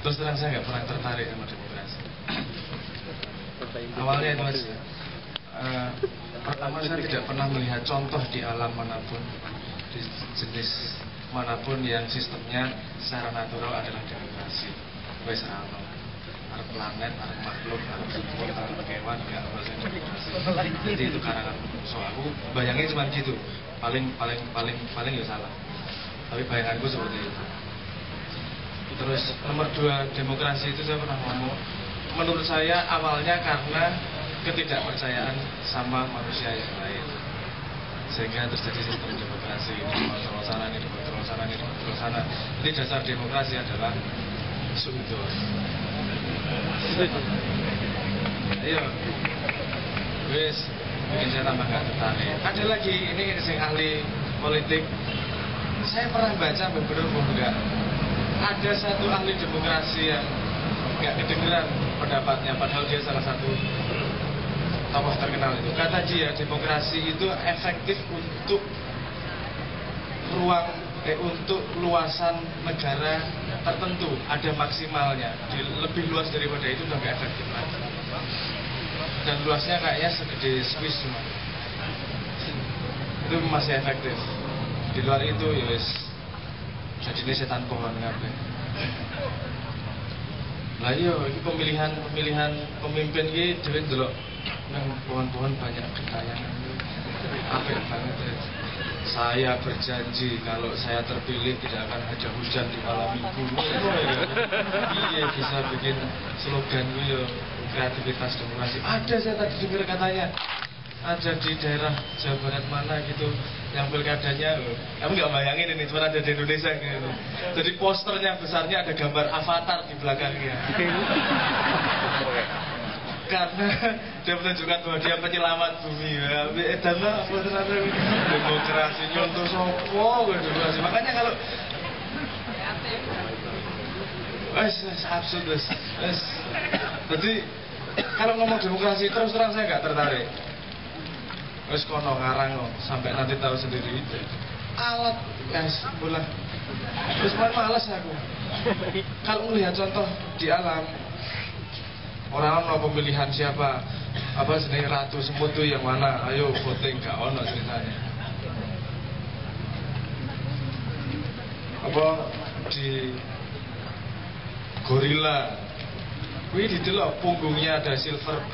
Terus terang saya nggak pernah tertarik sama demokrasi. Awalnya itu Mas, pertama saya tidak pernah melihat contoh di alam manapun, di jenis manapun yang sistemnya secara natural adalah demokrasi. Wes alam, arep planet, arep makhluk, arep sumur, arep kewan, nggak harus demokrasi. Jadi itu karangan so aku bayangnya cuma gitu. Paling ya salah. Tapi bayanganku seperti itu. Terus nomor 2, demokrasi itu saya pernah ngomong, menurut saya awalnya karena ketidakpercayaan sama manusia yang lain, sehingga terjadi sistem demokrasi, ini kontrol sana, ini kontrol sana, ini kontrol sana. Jadi dasar demokrasi adalah suudon. Ayo, wes, bikin saya tambah gak tertarik. Ada lagi, ini yang ahli politik. Saya pernah baca beberapa enggak. Ada satu ahli demokrasi yang nggak kedengeran pendapatnya, padahal dia salah satu tokoh terkenal itu. Kata dia, demokrasi itu efektif untuk untuk luasan negara tertentu, ada maksimalnya. Lebih luas daripada itu udah nggak efektif lagi. Dan luasnya kayaknya segede Swiss cuma. Itu masih efektif. Di luar itu ya wis jadi ini setan pohon kabeh. Lah iya iki pemilihan pemimpin iki dhewe ndelok nang pohon-pohon banyak gentayangan. Apik banget ya. Saya berjanji kalau saya terpilih tidak akan ada hujan di malam minggu. Iya bisa bikin slogan gue ya, kreativitas demokrasi. Ada saya tadi dengar katanya ada di daerah Jawa Barat mana gitu yang pilkadanya, kamu nggak bayangin ini cuma ada di Indonesia gitu. Jadi posternya besarnya ada gambar avatar di belakangnya. Karena dia menunjukkan bahwa dia penyelamat bumi ya. Dan apa ternyata demokrasi nyontoh sopo demokrasi. Makanya kalau absurd jadi kalau ngomong demokrasi terus terang saya nggak tertarik. Wes kono ngarang loh, sampai nanti tahu sendiri. Alat guys, bola. Terus malas aku. Kalau melihat contoh di alam, orang mau pemilihan siapa, apa seneng ratu semut tuh yang mana? Ayo voting, gak ono ceritanya. Apa di gorila? Wih didelok punggungnya ada silver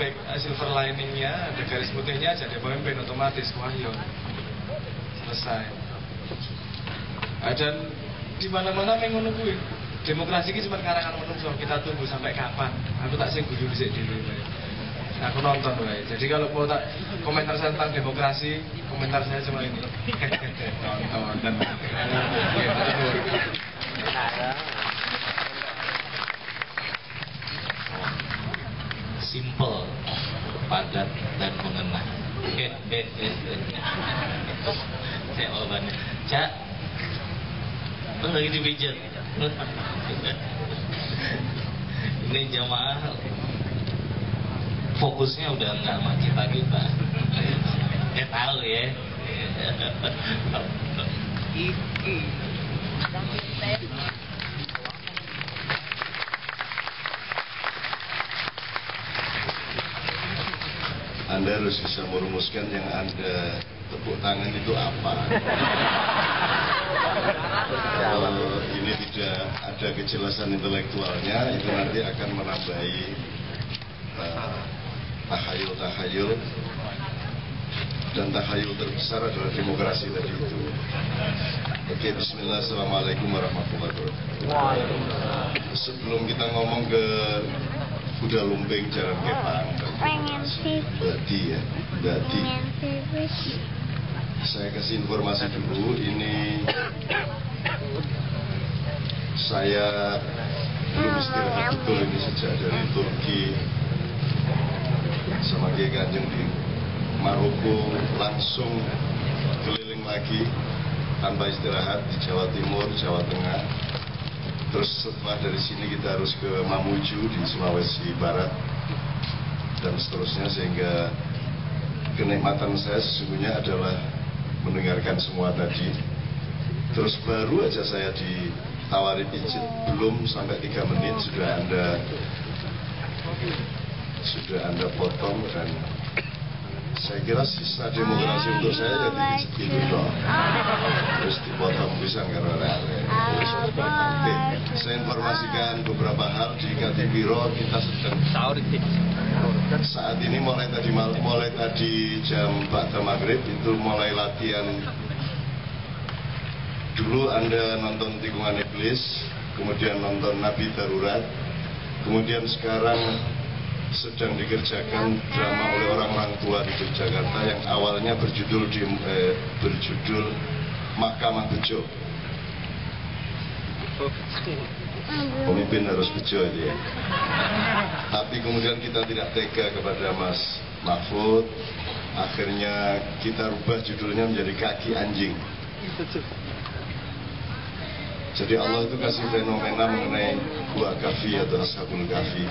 liningnya, ada garis putihnya, jadi pemimpin otomatis wahyo selesai. Dan di mana-mana mengono kuwi. Demokrasi ini cuma karangan menungso, kita tunggu sampai kapan. Aku tak sing guyu dhisik dhewe. Aku nonton wae. Jadi kalau mau tak komentar saya tentang demokrasi, komentar saya cuma ini. Nonton dan simple, padat dan mengena. Jawabannya, Cak, lagi dipijat. Ini jamaah fokusnya udah nggak sama kita. Tahu ya. Anda harus bisa merumuskan yang Anda tepuk tangan itu apa. Kalau ini tidak ada kejelasan intelektualnya, itu nanti akan menambahi tahayul. Dan tahayul terbesar adalah demokrasi tadi itu. Oke, bismillah, assalamualaikum warahmatullahi wabarakatuh. Sebelum kita ngomong ke kuda lumping jalan kepang, Bati. Saya kasih informasi dulu, ini saya belum istirahat betul ini sejak dari Turki sama Kiai Kanjeng di Maroko, langsung keliling lagi tanpa istirahat di Jawa Timur, Jawa Tengah. Terus setelah dari sini kita harus ke Mamuju di Sulawesi Barat dan seterusnya, sehingga kenikmatan saya sesungguhnya adalah mendengarkan semua tadi. Terus baru aja saya ditawari pijit, belum sampai 3 menit sudah Anda potong. Dan saya kira sisa demokrasi untuk saya jadi itu dong. Terus dipotong pisang karena rare. Oke, saya informasikan beberapa hal di Katipiro. Kita sedang saat ini mulai tadi jam 4 maghrib itu mulai latihan. Dulu Anda nonton Tikungan Iblis, kemudian nonton Nabi Darurat, kemudian sekarang sedang dikerjakan drama oleh orang-orang tua di Yogyakarta yang awalnya berjudul Mahkamah Bejo. Pemimpin harus bejo itu ya. Tapi kemudian kita tidak tega kepada Mas Mahfud, akhirnya kita rubah judulnya menjadi Kaki Anjing. Jadi Allah itu kasih fenomena mengenai Gua Kahfi atau Ashabul Kahfi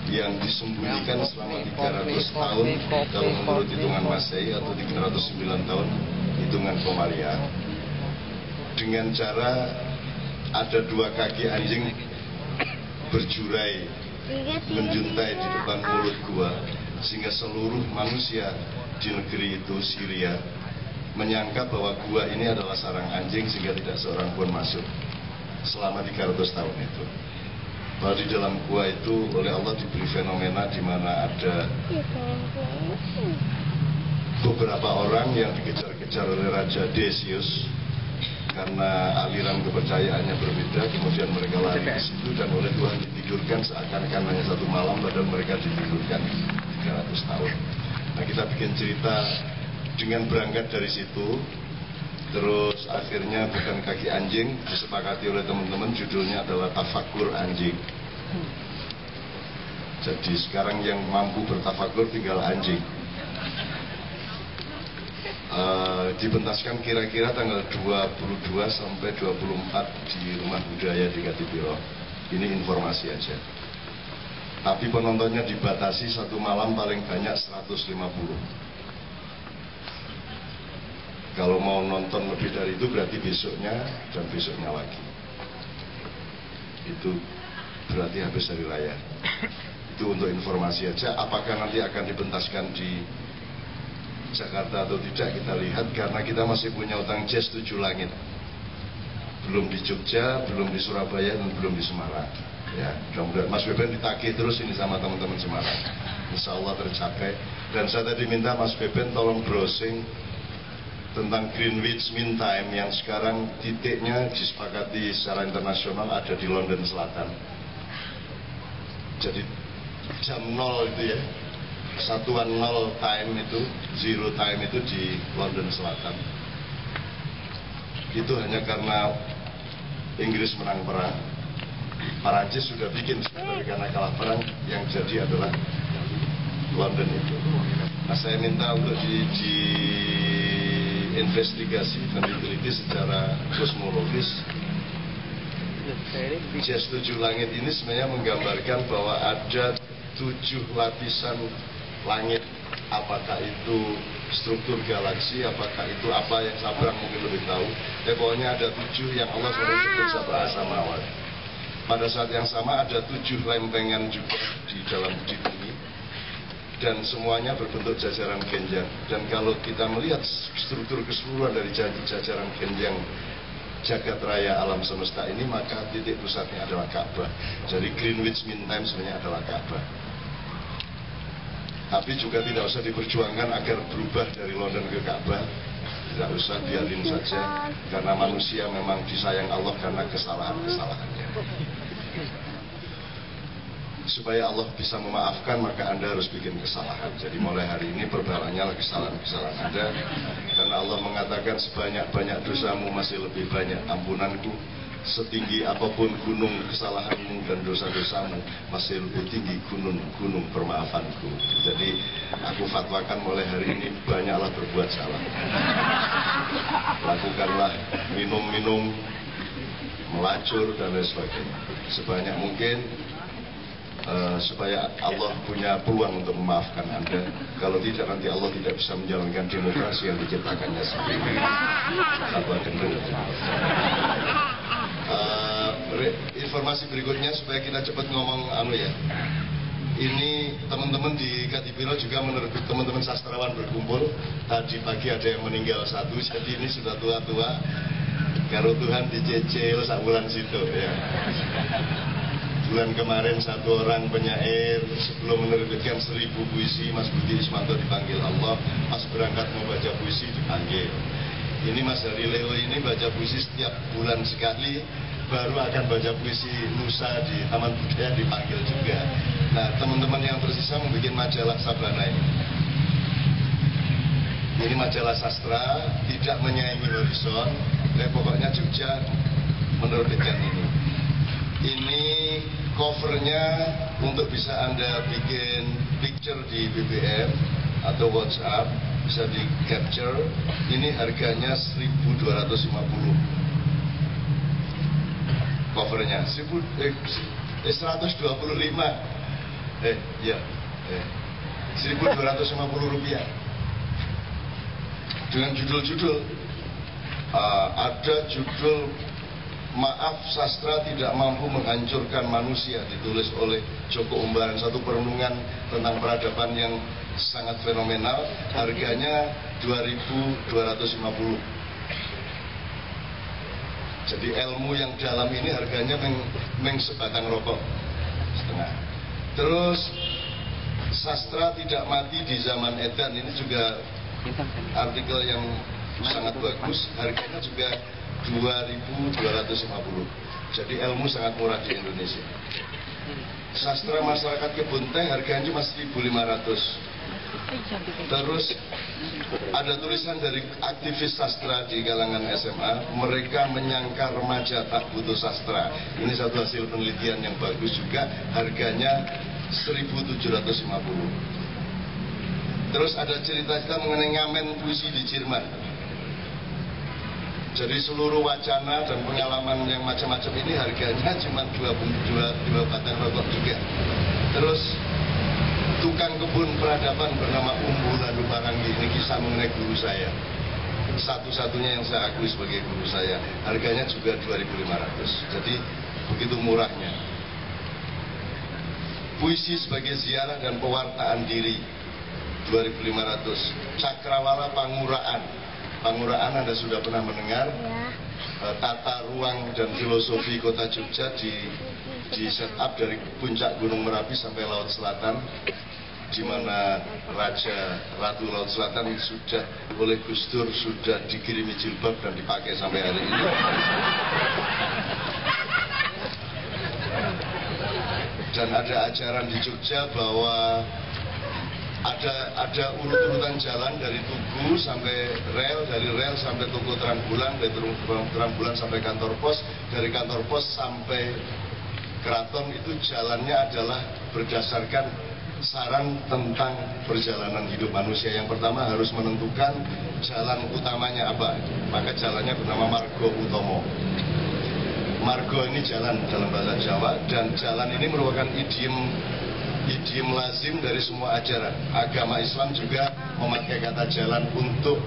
yang disembunyikan selama 300 tahun kalau menurut hitungan Masehi, atau 309 tahun hitungan Komariah, dengan cara ada 2 kaki anjing berjurai menjuntai di depan mulut gua, sehingga seluruh manusia di negeri itu, Syria, menyangka bahwa gua ini adalah sarang anjing, sehingga tidak seorang pun masuk selama 300 tahun itu. Bahwa di dalam gua itu oleh Allah diberi fenomena di mana ada beberapa orang yang dikejar-kejar oleh Raja Decius karena aliran kepercayaannya berbeda, kemudian mereka lari ke situ dan oleh Tuhan ditidurkan seakan-akan hanya 1 malam, padahal mereka ditidurkan 300 tahun. Nah, kita bikin cerita dengan berangkat dari situ. Terus akhirnya bukan kaki anjing, disepakati oleh teman-teman, judulnya adalah Tafakur Anjing. Jadi sekarang yang mampu bertafakur tinggal anjing. Dipentaskan kira-kira tanggal 22 sampai 24 di Rumah Budaya di Katipiro. Ini informasi aja. Tapi penontonnya dibatasi 1 malam paling banyak 150. Kalau mau nonton lebih dari itu berarti besoknya dan besoknya lagi. Itu berarti habis hari raya. Itu untuk informasi aja. Apakah nanti akan dipentaskan di Jakarta atau tidak kita lihat, karena kita masih punya utang jazz 7 langit. Belum di Jogja, belum di Surabaya, dan belum di Semarang. Ya, mudah-mudahan Mas Beben ditagih terus ini sama teman-teman Semarang. Insya Allah tercapai. Dan saya tadi minta Mas Beben tolong browsing tentang Greenwich Mean Time yang sekarang titiknya disepakati secara internasional ada di London Selatan. Jadi jam 0 itu ya, satuan 0 time itu, 0 time itu di London Selatan. Itu hanya karena Inggris menang perang. Perancis sudah bikin sebenarnya karena kalah perang, yang jadi adalah London itu. Nah, saya minta untuk investigasi dan diteliti secara kosmologis. Jazz 7 langit ini sebenarnya menggambarkan bahwa ada 7 lapisan langit. Apakah itu struktur galaksi, apakah itu apa yang Sabrang mungkin lebih tahu. Pokoknya ada 7 yang Allah selalu sebut Sabra Samawat. Pada saat yang sama ada 7 lempengan juga di dalam bumi. Dan semuanya berbentuk jajaran genjang. Dan kalau kita melihat struktur keseluruhan dari jajaran genjang jagat raya alam semesta ini, maka titik pusatnya adalah Ka'bah. Jadi Greenwich Mean Time sebenarnya adalah Ka'bah. Tapi juga tidak usah diperjuangkan agar berubah dari London ke Ka'bah. Tidak usah, biarin saja. Karena manusia memang disayang Allah karena kesalahan-kesalahannya. Supaya Allah bisa memaafkan, maka Anda harus bikin kesalahan. Jadi mulai hari ini perbalahannya kesalahan-kesalahan Anda. Karena Allah mengatakan sebanyak-banyak dosamu masih lebih banyak ampunanku. Setinggi apapun gunung kesalahanmu dan dosa-dosamu masih lebih tinggi gunung permaafanku. Jadi aku fatwakan mulai hari ini banyaklah berbuat salah. Lakukanlah minum-minum, melacur dan lain sebagainya sebanyak mungkin. supaya Allah punya peluang untuk memaafkan Anda. Kalau tidak, nanti Allah tidak bisa menjalankan demokrasi yang diciptakannya sendiri. Apa informasi berikutnya supaya kita cepat ngomong ya. Ini teman-teman di Kadipiro juga menurut teman-teman sastrawan berkumpul. Tadi pagi ada yang meninggal satu, jadi ini sudah tua-tua. Karo Tuhan dicecil sak bulan situ ya. Bulan kemarin satu orang penyair sebelum menerbitkan 1000 puisi, Mas Budi Ismanto dipanggil Allah. Pas berangkat mau baca puisi dipanggil. Ini Mas Hari Leo ini baca puisi setiap bulan sekali. Baru akan baca puisi Nusa di Taman Budaya dipanggil juga. Nah teman-teman yang tersisa membuat majalah Sabana ini. Ini majalah sastra, tidak menyaingi Horizon. Pokoknya Jogja menerbitkan ini. Ini covernya untuk bisa Anda bikin picture di BBM atau WhatsApp, bisa di capture. Ini harganya 1.250. Covernya 125. Ya. 1.250 rupiah. Dengan judul-judul ada judul Maaf Sastra Tidak Mampu Menghancurkan Manusia, ditulis oleh Joko Umbaran, satu perenungan tentang peradaban yang sangat fenomenal. Harganya 2.250. Jadi ilmu yang dalam ini harganya sebatang rokok setengah. Terus Sastra Tidak Mati di Zaman Edan, ini juga artikel yang sangat bagus. Harganya juga 2.250. Jadi ilmu sangat murah di Indonesia. Sastra Masyarakat Kebun Teh harganya cuma 1.500. Terus ada tulisan dari aktivis sastra di kalangan SMA, mereka menyangka remaja tak butuh sastra. Ini satu hasil penelitian yang bagus juga, harganya 1.750. Terus ada cerita-cerita mengenai ngamen puisi di Jerman. Jadi seluruh wacana dan pengalaman yang macam-macam ini harganya cuma 2 batang rokok juga. Terus tukang kebun peradaban bernama Umbu Landu Paranggi, ini kisah mengenai guru saya. Satu-satunya yang saya akui sebagai guru saya. Harganya juga 2.500. Jadi begitu murahnya. Puisi sebagai ziarah dan pewartaan diri 2.500. Cakrawala Panguraan. Panguraan Anda sudah pernah mendengar ya. Tata ruang dan filosofi kota Jogja di set up dari puncak Gunung Merapi sampai Laut Selatan, di mana Ratu Laut Selatan sudah oleh Gus Dur sudah dikirimi jilbab dan dipakai sampai hari ini. Dan ada ajaran di Jogja bahwa ada urut-urutan jalan dari Tugu sampai rel, dari rel sampai Tugu Terang Bulan, dari Terang Bulan sampai kantor pos, dari kantor pos sampai keraton. Itu jalannya adalah berdasarkan saran tentang perjalanan hidup manusia. Yang pertama harus menentukan jalan utamanya apa, maka jalannya bernama Margo Utomo. Margo ini jalan dalam bahasa Jawa, dan jalan ini merupakan idiom lazim dari semua ajaran. Agama Islam juga memakai kata jalan untuk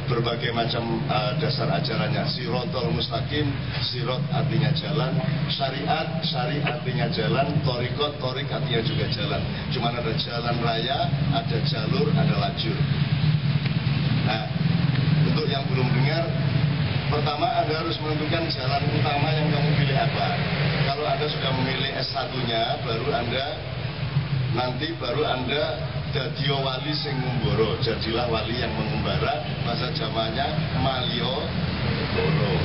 berbagai macam dasar ajarannya. Sirotol mustaqim, sirot artinya jalan. Syariat, syari artinya jalan. Torikot, torik artinya juga jalan. Cuma ada jalan raya, ada jalur, ada lajur. Nah, untuk yang belum dengar, pertama Anda harus menentukan jalan utama yang kamu pilih apa. Kalau Anda sudah memilih S1-nya, baru Anda dadio wali sing ngumbara. Jadilah wali yang mengembara, bahasa Jawanya Malio Boro.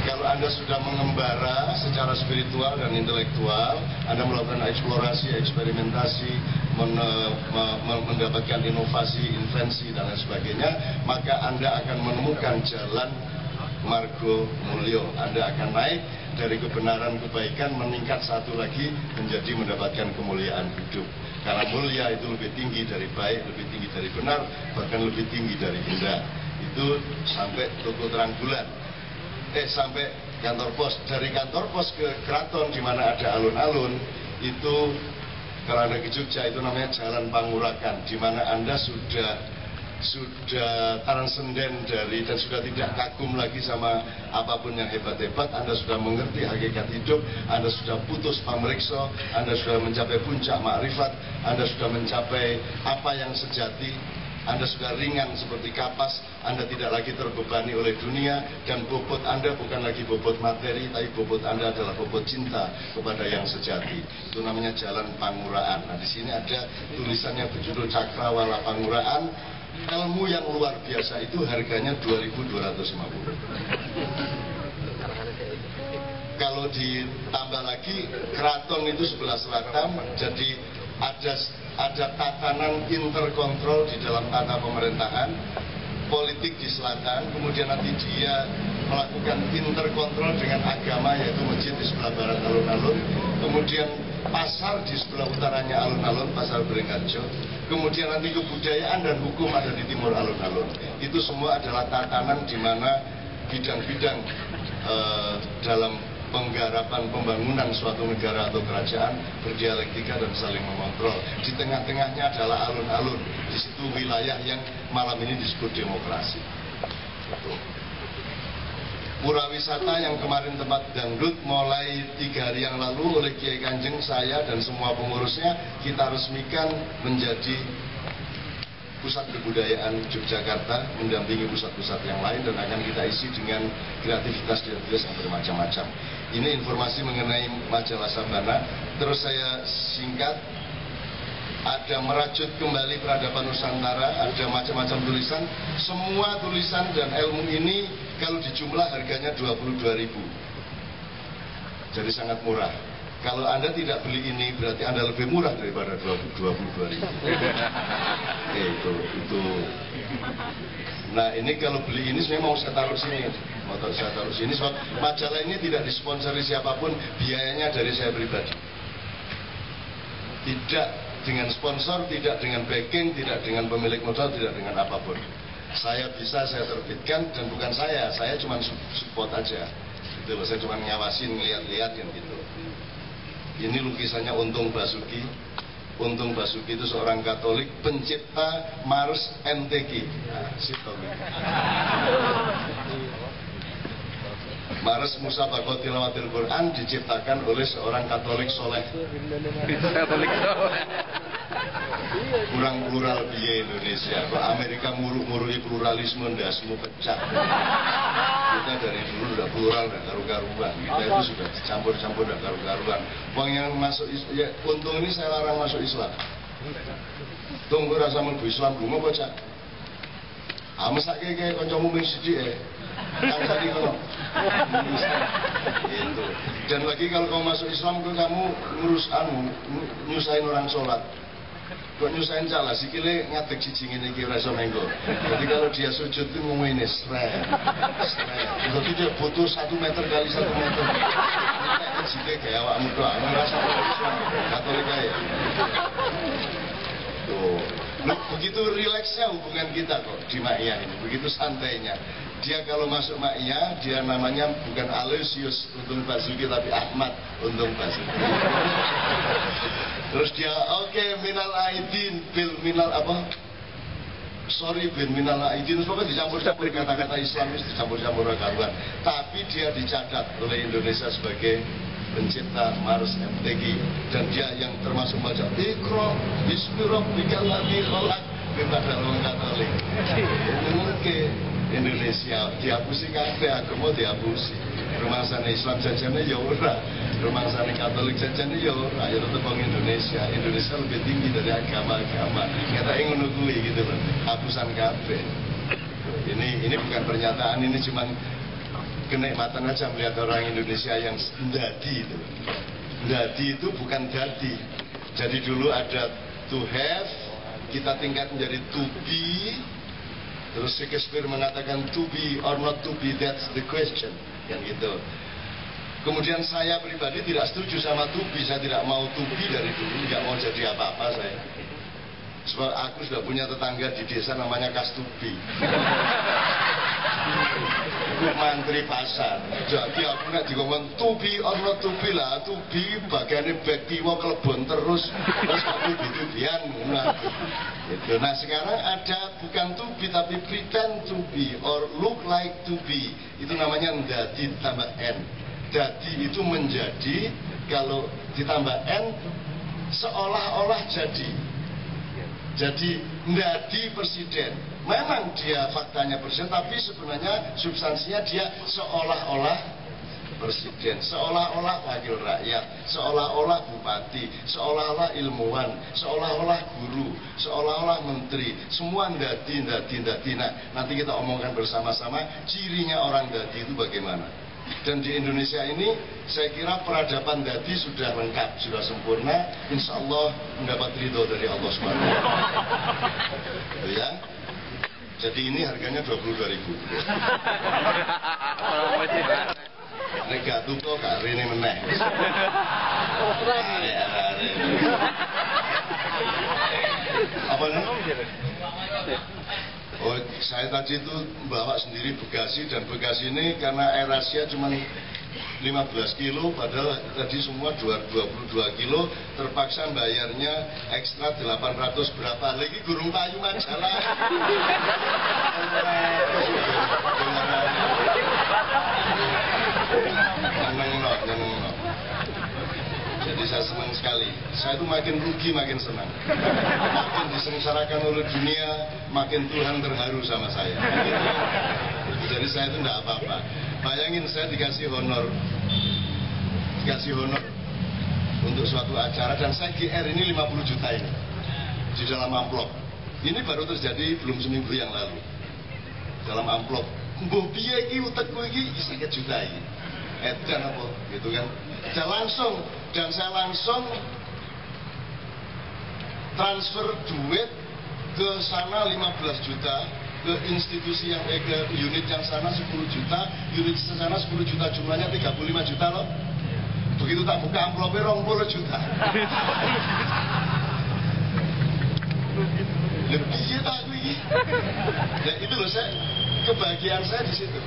Kalau Anda sudah mengembara secara spiritual dan intelektual, Anda melakukan eksplorasi, eksperimentasi, mendapatkan inovasi, invensi dan lain sebagainya, maka Anda akan menemukan jalan Margo Mulyo. Anda akan naik dari kebenaran kebaikan, meningkat satu lagi menjadi mendapatkan kemuliaan hidup. Karena mulia itu lebih tinggi dari baik, lebih tinggi dari benar, bahkan lebih tinggi dari indah. Itu sampai Tugu Terang Bulan. Sampai kantor pos. Dari kantor pos ke keraton di mana ada alun-alun, itu Kalau Anda ke Jogja itu namanya Jalan Pangurakan, di mana Anda sudah transenden dari dan sudah tidak kagum lagi sama apapun yang hebat-hebat. Anda sudah mengerti hakikat hidup, Anda sudah putus pamriksa, Anda sudah mencapai puncak makrifat, Anda sudah mencapai apa yang sejati, Anda sudah ringan seperti kapas, Anda tidak lagi terbebani oleh dunia, dan bobot Anda bukan lagi bobot materi, tapi bobot Anda adalah bobot cinta kepada yang sejati. Itu namanya Jalan Panguraan. Nah, di sini ada tulisannya berjudul Cakrawala Panguraan. Ilmu yang luar biasa itu harganya 2.250. Kalau ditambah lagi keraton itu 11 selatan, jadi ada tatanan interkontrol di dalam tata pemerintahan, politik di selatan, kemudian nanti dia melakukan interkontrol dengan agama, yaitu masjid di sebelah barat alun-alun, kemudian pasar di sebelah utaranya alun-alun, pasar Beringharjo, kemudian nanti kebudayaan dan hukum ada di timur alun-alun. Itu semua adalah tatanan di mana bidang-bidang dalam penggarapan pembangunan suatu negara atau kerajaan berdialektika dan saling mengontrol. Di tengah-tengahnya adalah alun-alun. Di situ wilayah yang malam ini disebut demokrasi. Pura wisata yang kemarin tempat dangdut mulai 3 hari yang lalu oleh Kiai Kanjeng, saya dan semua pengurusnya kita resmikan menjadi pusat kebudayaan Yogyakarta, mendampingi pusat-pusat yang lain, dan akan kita isi dengan kreativitas yang bermacam-macam. Ini informasi mengenai majalah Sabana. Terus saya singkat, ada merajut kembali peradaban Nusantara, ada macam-macam tulisan. Semua tulisan dan ilmu ini kalau dijumlah harganya 22.000. Jadi sangat murah. Kalau Anda tidak beli ini berarti Anda lebih murah daripada 22.000. Oke, itu. Nah, ini kalau beli ini sebenarnya mau saya taruh sini. Saya taruh sini sebab majalah ini tidak disponsori siapapun, biayanya dari saya pribadi. Tidak dengan sponsor, tidak dengan backing, tidak dengan pemilik modal, tidak dengan apapun. Saya terbitkan, dan bukan saya cuma support aja. Gitu loh, saya cuma ngawasin, lihat-lihat yang gitu. Ini lukisannya Untung Basuki. Untung Basuki itu seorang Katolik, pencipta Mars MTQ. Nah, Mars Musa Bakot Tilawatil Quran diciptakan oleh seorang Katolik soleh. Kurang plural biaya Indonesia. Kok Amerika muruk-murui pluralisme, ndasmu pecah. Kita dari dulu udah plural, udah karu-karuan. Kita itu sudah campur-campur, udah karu-karuan. Wong yang masuk ya, Untung ini saya larang masuk Islam. Tunggu rasa mlebu Islam dulu mau baca. Mesake kayak kancamu ming sithik kan tadi kalau gitu. Dan lagi kalau kamu masuk Islam kamu ngurus nyusahin orang sholat. Kok nyusahin salah sikile ngadeg siji ngene iki ora iso menggo. Jadi kalau dia sujud itu ngomong ini sret. Jadi dia butuh 1 meter kali 1 meter. Nek sithik kayak awakmu tok, ngrasa Islam Katolik ae. Tuh. Loh, begitu rileksnya hubungan kita kok di Ma'iyah ini, begitu santainya. Dia kalau masuk Ma'iyah, dia namanya bukan Aloysius Untung Basuki, tapi Ahmad Untung Basuki. Terus dia, oke, minal aidin, bil minal apa? Sorry bin minal aidin, pokoknya dicampur-campur kata-kata Islamis, dicampur-campur karuan. Tapi dia dicatat oleh Indonesia sebagai pencipta Mars MTQ, dan dia yang termasuk baca Iqra bismi rabbikal ladzi khalaq kepada orang Katolik. Mungkin Indonesia dihapusi kabeh, agama dihapusi. Rumangsane Islam jajane ya ora, rumangsane Katolik jajane ya ora, ya tetep wong Indonesia. Indonesia lebih tinggi dari agama-agama. Katanya ngono kuwi gitu loh. Hapusan kabeh. Ini bukan pernyataan, ini cuman kenikmatan aja melihat orang Indonesia yang ndadi itu. Ndadi itu bukan dadi. Jadi dulu ada to have, kita tingkat menjadi to be. Terus Shakespeare mengatakan to be or not to be, that's the question. Yang gitu. Kemudian saya pribadi tidak setuju sama to be. Saya tidak mau to be dari dulu, nggak mau jadi apa-apa saya. Sebab aku sudah punya tetangga di desa namanya Kastubi. mantri pasar. Jadi aku nek dikongkon to be or not to be lah, to be bagiannya back kiwa kelebon terus aku tubian. Gitu. Nah sekarang ada bukan to be tapi pretend to be or look like to be. Itu namanya ndadi ditambah n. Dadi itu menjadi, kalau ditambah n seolah-olah jadi. Jadi ndadi presiden. Memang dia faktanya presiden, tapi sebenarnya substansinya dia seolah-olah presiden, seolah-olah wakil rakyat, seolah-olah bupati, seolah-olah ilmuwan, seolah-olah guru, seolah-olah menteri. Semua ndadi. Nah, nanti kita omongkan bersama-sama cirinya orang ndadi itu bagaimana. Dan di Indonesia ini saya kira peradaban dadi sudah lengkap, sudah sempurna. Insya Allah mendapat ridho dari Allah Subhanahu wa Ta'ala. Ya. Jadi ini harganya 22.000. Nek gak tuku gak rene meneh. Apa namanya? Oh, saya tadi itu bawa sendiri bagasi, dan bagasi ini karena Air Asia cuma 15 kilo, padahal tadi semua 22 kilo, terpaksa bayarnya ekstra 800 berapa lagi, gurung payu majalah. Nyeneng. Jadi saya senang sekali. Saya itu makin rugi makin senang. Makin disengsarakan oleh dunia, makin Tuhan terharu sama saya. Jadi saya itu tidak apa-apa. Bayangin saya dikasih honor untuk suatu acara, dan saya GR ini 50 juta ini di dalam amplop. Ini baru terjadi belum seminggu yang lalu. Dalam amplop. Mbah piye iki utekku iki 50 juta iki. Edan apa gitu kan. Dan saya langsung transfer duit ke sana 15 juta, ke institusi yang ke unit yang sana 10 juta, unit sana 10 juta, jumlahnya 35 juta loh. Begitu tak buka amplopnya 20 juta. Lebih tak ini. Dan itu loh, kebahagiaan saya di situ.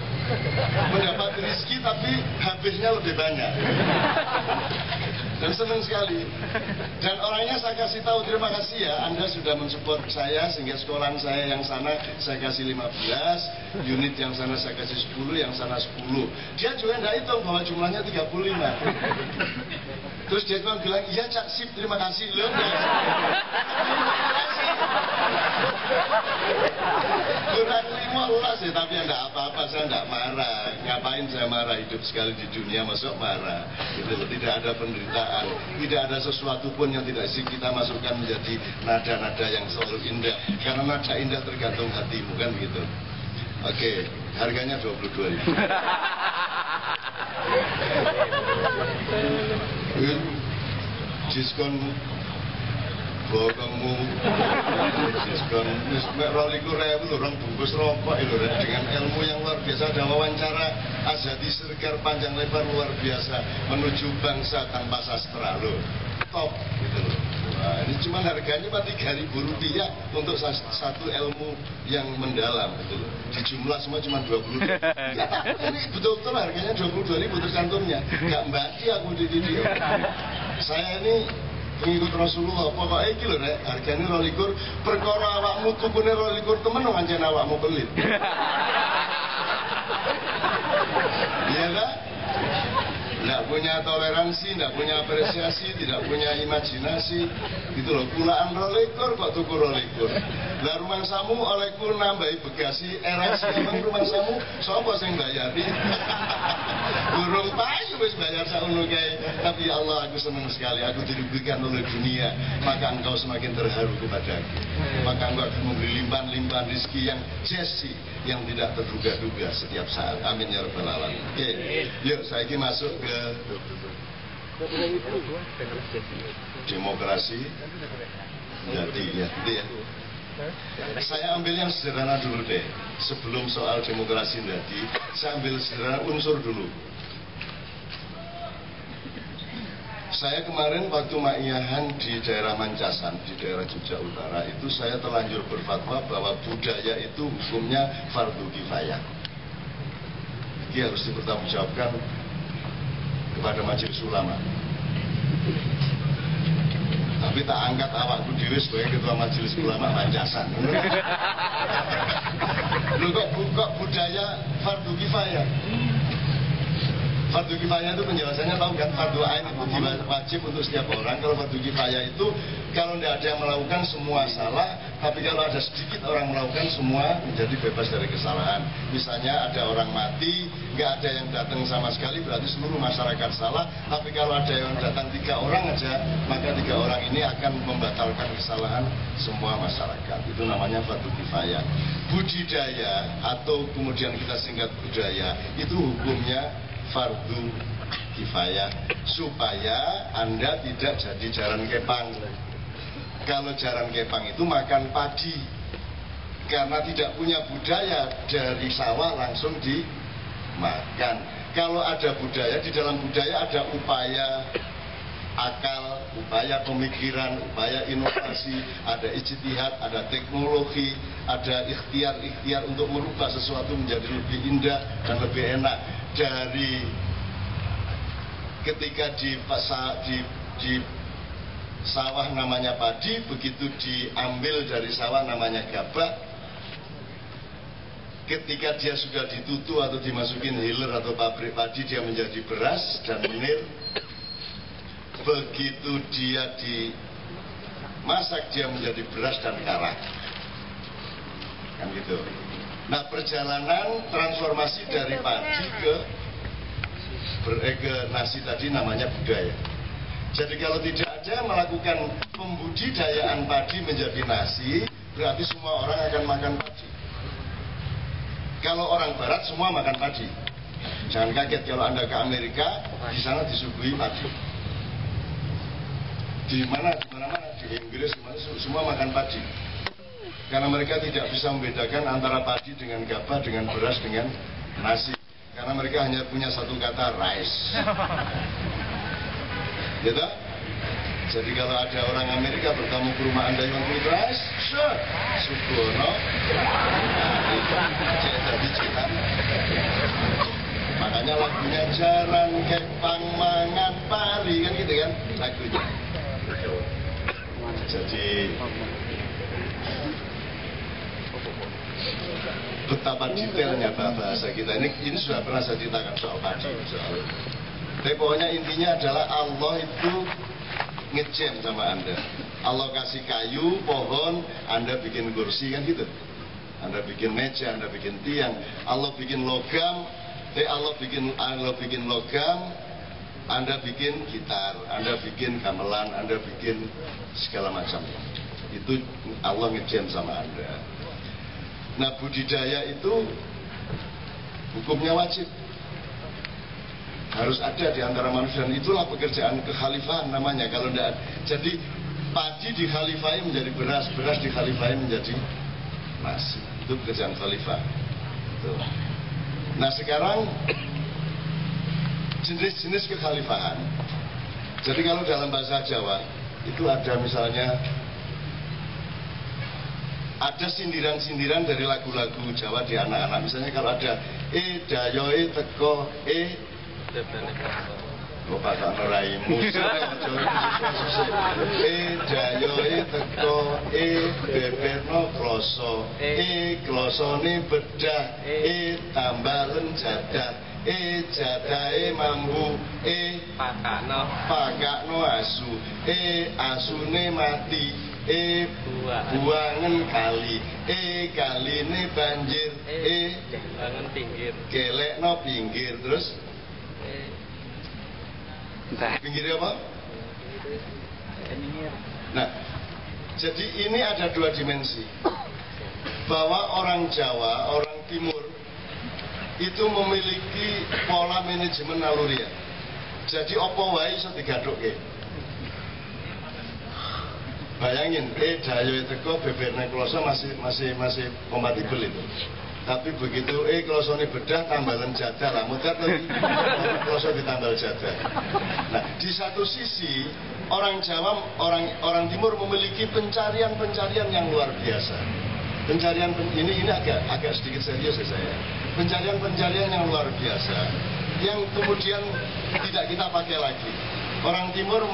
Mendapat rezeki tapi habisnya lebih banyak. Dan senang sekali. Dan orangnya saya kasih tahu, terima kasih ya, Anda sudah mensupport saya sehingga sekolahan saya yang sana saya kasih 15, unit yang sana saya kasih 10, yang sana 10. Dia juga tidak hitung bahwa jumlahnya 35. Terus dia bilang, iya Cak Sip, terima kasih. Loh, kurang 15 ya, tapi tidak apa-apa, saya tidak marah. Ngapain saya marah, hidup sekali di dunia, masuk marah gitu. Tidak ada penderitaan, tidak ada sesuatu pun yang tidak kita masukkan menjadi nada-nada yang selalu indah. Karena nada indah tergantung hatimu, kan begitu. Oke, harganya 22.000. Diskon bokongmu, diskon mek 22.000 orang bungkus rokok itu dengan ilmu yang luar biasa. Ada wawancara Azadi Sergar panjang lebar luar biasa menuju bangsa tanpa sastra loh, top gitu loh. Nah, ini cuma harganya cuma 3.000 rupiah untuk satu ilmu yang mendalam gitu loh. Di jumlah semua cuma 20. Ya, ini betul-betul harganya 22.000 tercantumnya. Gak mbaki aku di video. Saya ini pengikut Rasulullah, pokoknya iki lho rek, hargane 22, perkara awakmu tukune 22 temen ngancen awakmu pelit. Iya kan? Tidak punya toleransi, tidak punya apresiasi, tidak punya imajinasi. Gitu loh, pulaan 22 kok tuku 22. Lah rumah samu olehku nambahi bagasi RS, emang rumah samu sapa sing bayari? Burung payu wis bayar sakmono kae. Tapi ya Allah, aku senang sekali, aku dirugikan oleh dunia, maka engkau semakin terharu kepadaku. Maka engkau akan memberi limpahan-limpahan rezeki yang jesi, yang tidak terduga-duga setiap saat. Amin ya rabbal alamin. Oke, yuk saya ini masuk ke demokrasi. Jadi ya, gitu ya. Saya ambil yang sederhana dulu deh. Sebelum soal demokrasi tadi, saya ambil sederhana unsur dulu. Saya kemarin waktu ma'iyahan di daerah Mancasan, di daerah Jogja Utara, itu saya terlanjur berfatwa bahwa budaya itu hukumnya fardu kifayah. harus dipertanggungjawabkan kepada majelis ulama. Tapi tak angkat awakku dhewe sebagai ketua majelis ulama pancasan. Lu kok budaya fardu kifayah? Fardu kifayah itu penjelasannya tahu kan, fardu ain itu wajib untuk setiap orang. Kalau fardu kifayah itu kalau tidak ada yang melakukan semua salah, tapi kalau ada sedikit orang melakukan semua menjadi bebas dari kesalahan. Misalnya ada orang mati, nggak ada yang datang sama sekali, berarti seluruh masyarakat salah. Tapi kalau ada yang datang 3 orang aja, maka 3 orang ini akan membatalkan kesalahan semua masyarakat. Itu namanya fardu kifayah. Budidaya atau kemudian kita singkat budaya, itu hukumnya fardu kifayah supaya Anda tidak jadi jaran kepang. Kalau jaran kepang itu makan padi karena tidak punya budaya, dari sawah langsung dimakan. Kalau ada budaya, di dalam budaya ada upaya akal, upaya pemikiran, upaya inovasi, ada ijtihad, ada teknologi, ada ikhtiar untuk merubah sesuatu menjadi lebih indah dan lebih enak. Dari ketika di sawah namanya padi, begitu diambil dari sawah namanya gabah. Ketika dia sudah ditutu atau dimasukin hiler atau pabrik padi, dia menjadi beras dan menir. Begitu dia dimasak, dia menjadi beras dan karak. Kan gitu. Nah, perjalanan transformasi dari padi ke nasi tadi namanya budaya. Jadi kalau tidak ada melakukan pembudidayaan padi menjadi nasi, berarti semua orang akan makan padi. Kalau orang barat semua makan padi. Jangan kaget kalau Anda ke Amerika, di sana disuguhi padi. Di mana-mana, di Inggris, semua makan padi. Karena mereka tidak bisa membedakan antara padi dengan gabah, dengan beras, dengan nasi. Karena mereka hanya punya satu kata, rice. Gitu? Jadi kalau ada orang Amerika bertamu ke rumah Anda yang punya rice, sure, Subono. Nah, itu jadi cerita. Makanya lagunya jaran kepang mangan pari, kan gitu kan lagunya. Jadi betapa detailnya bahasa kita ini sudah pernah saya ceritakan soal padi. Tapi pokoknya intinya adalah Allah itu ngejam sama Anda. Allah kasih kayu, pohon, Anda bikin kursi, kan gitu. Anda bikin meja, Anda bikin tiang. Allah bikin logam, Allah bikin logam, Anda bikin gitar, Anda bikin gamelan, Anda bikin segala macam. Itu Allah ngejam sama Anda. Nah, budidaya itu hukumnya wajib, harus ada di antara manusia, dan itulah pekerjaan kekhalifahan namanya. Kalau tidak, jadi padi dikhalifahi menjadi beras, beras dikhalifahi menjadi nasi. Itu pekerjaan khalifah. Nah, sekarang jenis-jenis kekhalifahan. Jadi kalau dalam bahasa Jawa itu ada misalnya ada sindiran-sindiran dari lagu-lagu Jawa di anak-anak. Misalnya kalau ada dayoe teko bapak raimu dayoe teko beberno kloso klosone bedah tambalen jadah jadahe mambu pakakno asu asune mati buangan kali kaline banjir buangan pinggir gelekno pinggir. Terus pinggirnya apa? Nah, jadi ini ada 2 dimensi, bahwa orang Jawa, orang Timur itu memiliki pola manajemen naluriah. Jadi opo wae iso digathukke. Bayangin, dayo teko beberne kloso masih kompatibel itu. Tapi begitu klosone bedah tambalan jadah lah, muter kloso ditambal jadah. Nah, di satu sisi orang Jawa, orang Timur memiliki pencarian yang luar biasa. Pencarian ini agak sedikit serius ya saya. pencarian yang luar biasa yang kemudian tidak kita pakai lagi. Orang timur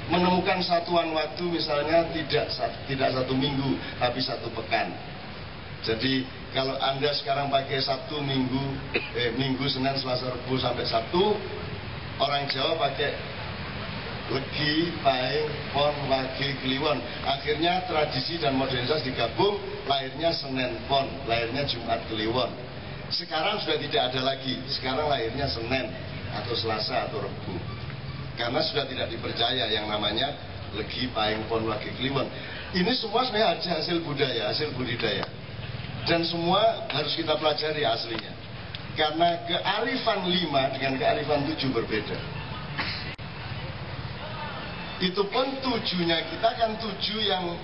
menemukan satuan waktu misalnya tidak 1 minggu tapi 1 pekan. Jadi kalau Anda sekarang pakai Sabtu, Minggu, Senin, Selasa, Rabu sampai Sabtu, orang Jawa pakai Legi, Pahing, Pon, Wage, Kliwon. Akhirnya tradisi dan modernitas digabung, lahirnya Senin Pon, lahirnya Jumat Kliwon. Sekarang sudah tidak ada lagi, sekarang lahirnya Senin atau Selasa atau Rabu. Karena sudah tidak dipercaya yang namanya Legi, Pahing, Pon, Wage, Kliwon. Ini semua sebenarnya hasil budaya, hasil budidaya. Dan semua harus kita pelajari aslinya. Karena kearifan 5 dengan kearifan 7 berbeda. Itu pun 7-nya kita kan 7 yang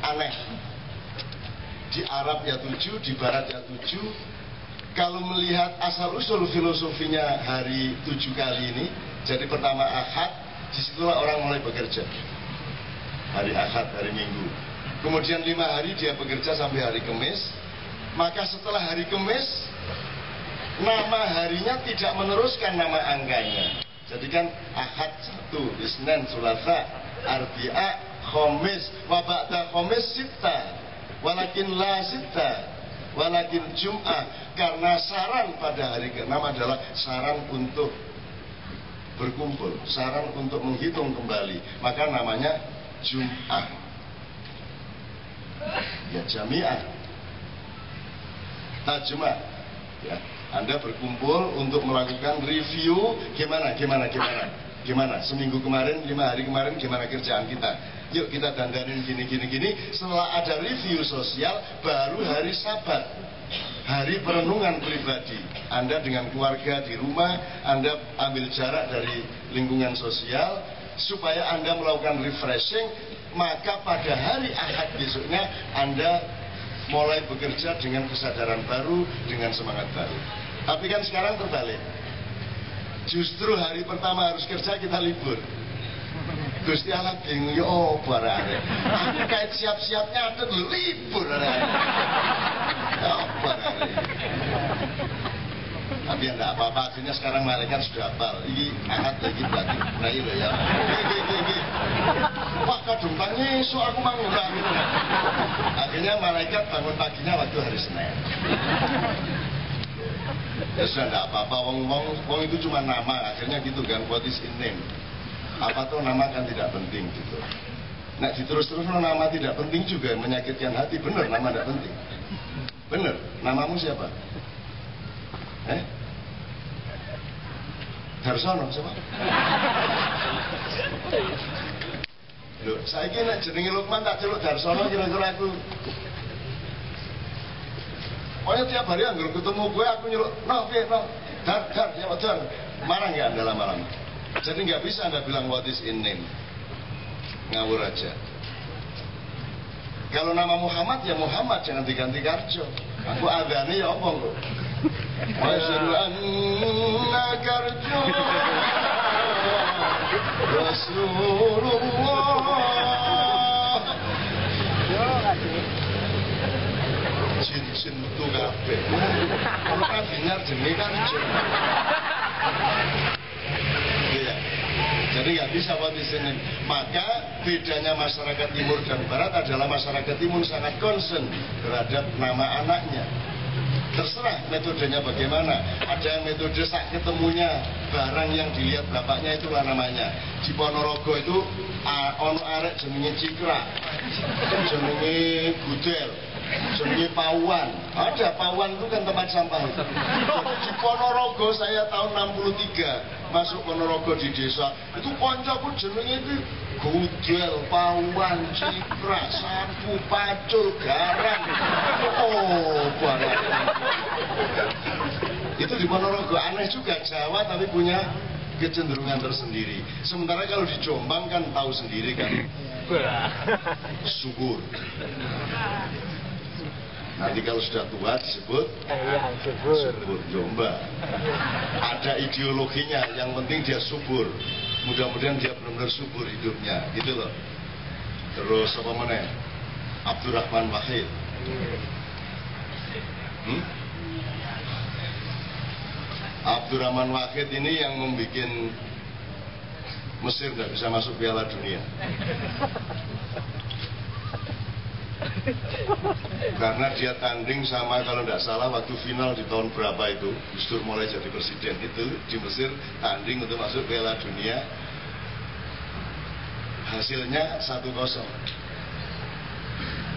aneh. Di Arab ya 7, di Barat ya 7. Kalau melihat asal-usul filosofinya hari 7 kali ini, jadi pertama Ahad, disitulah orang mulai bekerja. Hari Ahad, hari Minggu. Kemudian 5 hari dia bekerja sampai hari Kamis. Maka setelah hari Kamis, nama harinya tidak meneruskan nama angkanya. Jadi kan Ahad 1, Isnin, Sulasa, Arbi'a, Khamis, wa ba'da Khamis Sitta, walakin la Sitta, walakin Jum'ah. Karena saran pada hari ke-6 adalah saran untuk berkumpul, saran untuk menghitung kembali. Maka namanya Jum'ah. Ya Jami'ah. Tajma, ya, Anda berkumpul untuk melakukan review gimana seminggu kemarin, 5 hari kemarin gimana kerjaan kita. Yuk kita dandanin gini. Setelah ada review sosial, baru hari Sabat, hari perenungan pribadi. Anda dengan keluarga di rumah, Anda ambil jarak dari lingkungan sosial supaya Anda melakukan refreshing. Maka pada hari Ahad besoknya Anda mulai bekerja dengan kesadaran baru, dengan semangat baru. Tapi kan sekarang terbalik. Justru hari pertama harus kerja, kita libur. Gusti Allah bingung, ya barang. Aku kayak siap-siapnya ada libur. Ya barang. Tapi ya enggak apa-apa, akhirnya sekarang malaikat sudah hafal. Ini Ahad lagi berarti mulai loh ya. Wah kadung tangi, so aku mangurang. Akhirnya malaikat bangun paginya waktu hari Senin. Ya sudah enggak apa-apa, wong itu cuma nama. Akhirnya gitu kan, what is in name. Apa tuh nama kan tidak penting gitu. Nah diterus-terus nama tidak penting juga menyakitkan hati. Bener nama tidak penting. Bener, namamu siapa? Darsono siapa? Loh, saya kira jenenge Lukman tak celuk Darsono kira-kira aku. Pokoknya tiap hari anggur ketemu gue aku nyeluk, no, dar, siapa dar? Marah nggak Anda lama-lama? Jadi nggak bisa Anda bilang what is in name. Ngawur aja. Kalau nama Muhammad ya Muhammad, jangan diganti Karjo. Aku adane ya apa kok? Asyhadu anna Karjo Rasulullah. Jin tu kabeh. Kalau kan dengar jenenge Karjo. Jadi nggak bisa buat di sini. Maka bedanya masyarakat timur dan barat adalah masyarakat timur sangat concern terhadap nama anaknya. Terserah metodenya bagaimana. Ada yang metode sak ketemunya barang yang dilihat bapaknya itulah namanya. Di Ponorogo itu ono arek jenenge Cikra, jenenge Gudel, jenenge Pawan. Ada Pawan itu kan tempat sampah itu. Di Ponorogo saya tahun 63 masuk Ponorogo di desa itu koncoku jenenge itu Gudel, Pawan, Cikra, Sapu, Pacul, Garang. Oh banget. Itu di Ponorogo. Aneh juga, Jawa tapi punya kecenderungan tersendiri. Sementara kalau di Jombang kan tahu sendiri kan, subur. Nanti kalau sudah tua disebut subur Jombang. Ada ideologinya, yang penting dia subur. Mudah-mudahan dia benar-benar subur hidupnya, gitu loh. Terus apa mana? Abdurrahman Wahid. Abdurrahman Wahid ini yang membuat Mesir tidak bisa masuk Piala Dunia. Karena dia tanding sama, kalau tidak salah waktu final di tahun berapa itu, Gus Dur mulai jadi presiden itu di Mesir, tanding untuk masuk Piala Dunia. Hasilnya 1-0.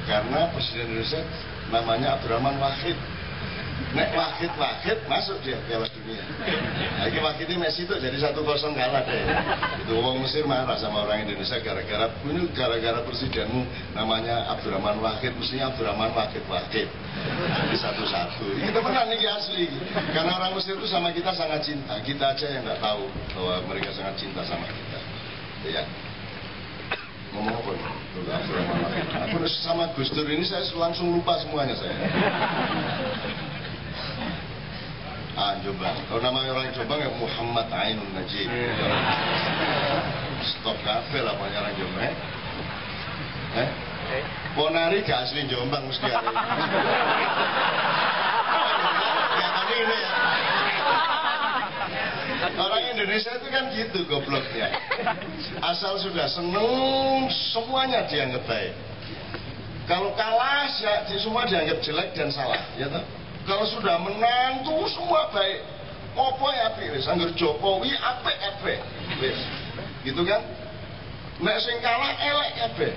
Karena presiden Indonesia namanya Abdurrahman Wahid. Nek Wahid masuk dia Piala Dunia. Lagi Wahid ini Messi itu jadi 1-0 kalah deh. Itu orang Mesir marah sama orang Indonesia gara-gara presidenmu namanya Abdurrahman Wahid, mestinya Abdurrahman Wahid. Jadi 1-1. Kita menang nih asli. Karena orang Mesir itu sama kita sangat cinta. Kita aja yang nggak tahu bahwa mereka sangat cinta sama kita. Ya. Ngomong apa nih? Abdurrahman Wahid. Aku sama Gus Dur ini saya langsung lupa semuanya saya. Jombang. Kalau nama orang Jombang ya Muhammad Ainun Najib. Stop kafe lah punya orang Jombang. Ponari gak asli Jombang mesti ada. Ini ya. Orang Indonesia itu kan gitu gobloknya. Asal sudah seneng semuanya dianggap baik. Kalau kalah ya semua dianggap jelek dan salah, ya toh? Kalau sudah menang tuh semua baik. Apa ya apik wis, angger Jokowi apik wis. Gitu kan? Nek sing kalah elek kabeh.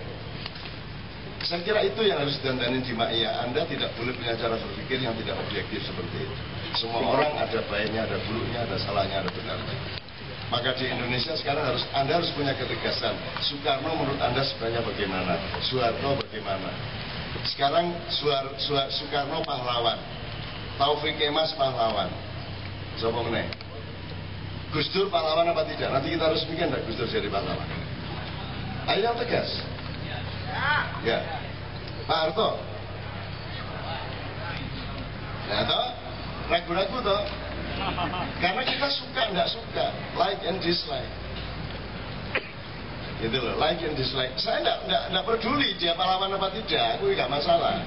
Saya kira itu yang harus didandanin di Ma'iyah. Anda tidak boleh punya cara berpikir yang tidak objektif seperti itu. Semua orang ada baiknya, ada buruknya, ada salahnya, ada benarnya. Maka di Indonesia sekarang Anda harus punya ketegasan. Soekarno menurut Anda sebenarnya bagaimana? Soeharto bagaimana? Sekarang Soekarno pahlawan, Taufik Kemas pahlawan. Siapa meneh? Gus Dur pahlawan apa tidak? Nanti kita harus bikin Gus Dur jadi pahlawan. Ayo yang tegas. Ya. Pak Harto. Nah toh, ragu-ragu toh. Karena kita suka nggak suka, like and dislike. Gitu loh, like and dislike. Saya nggak peduli dia pahlawan apa tidak, aku nggak masalah.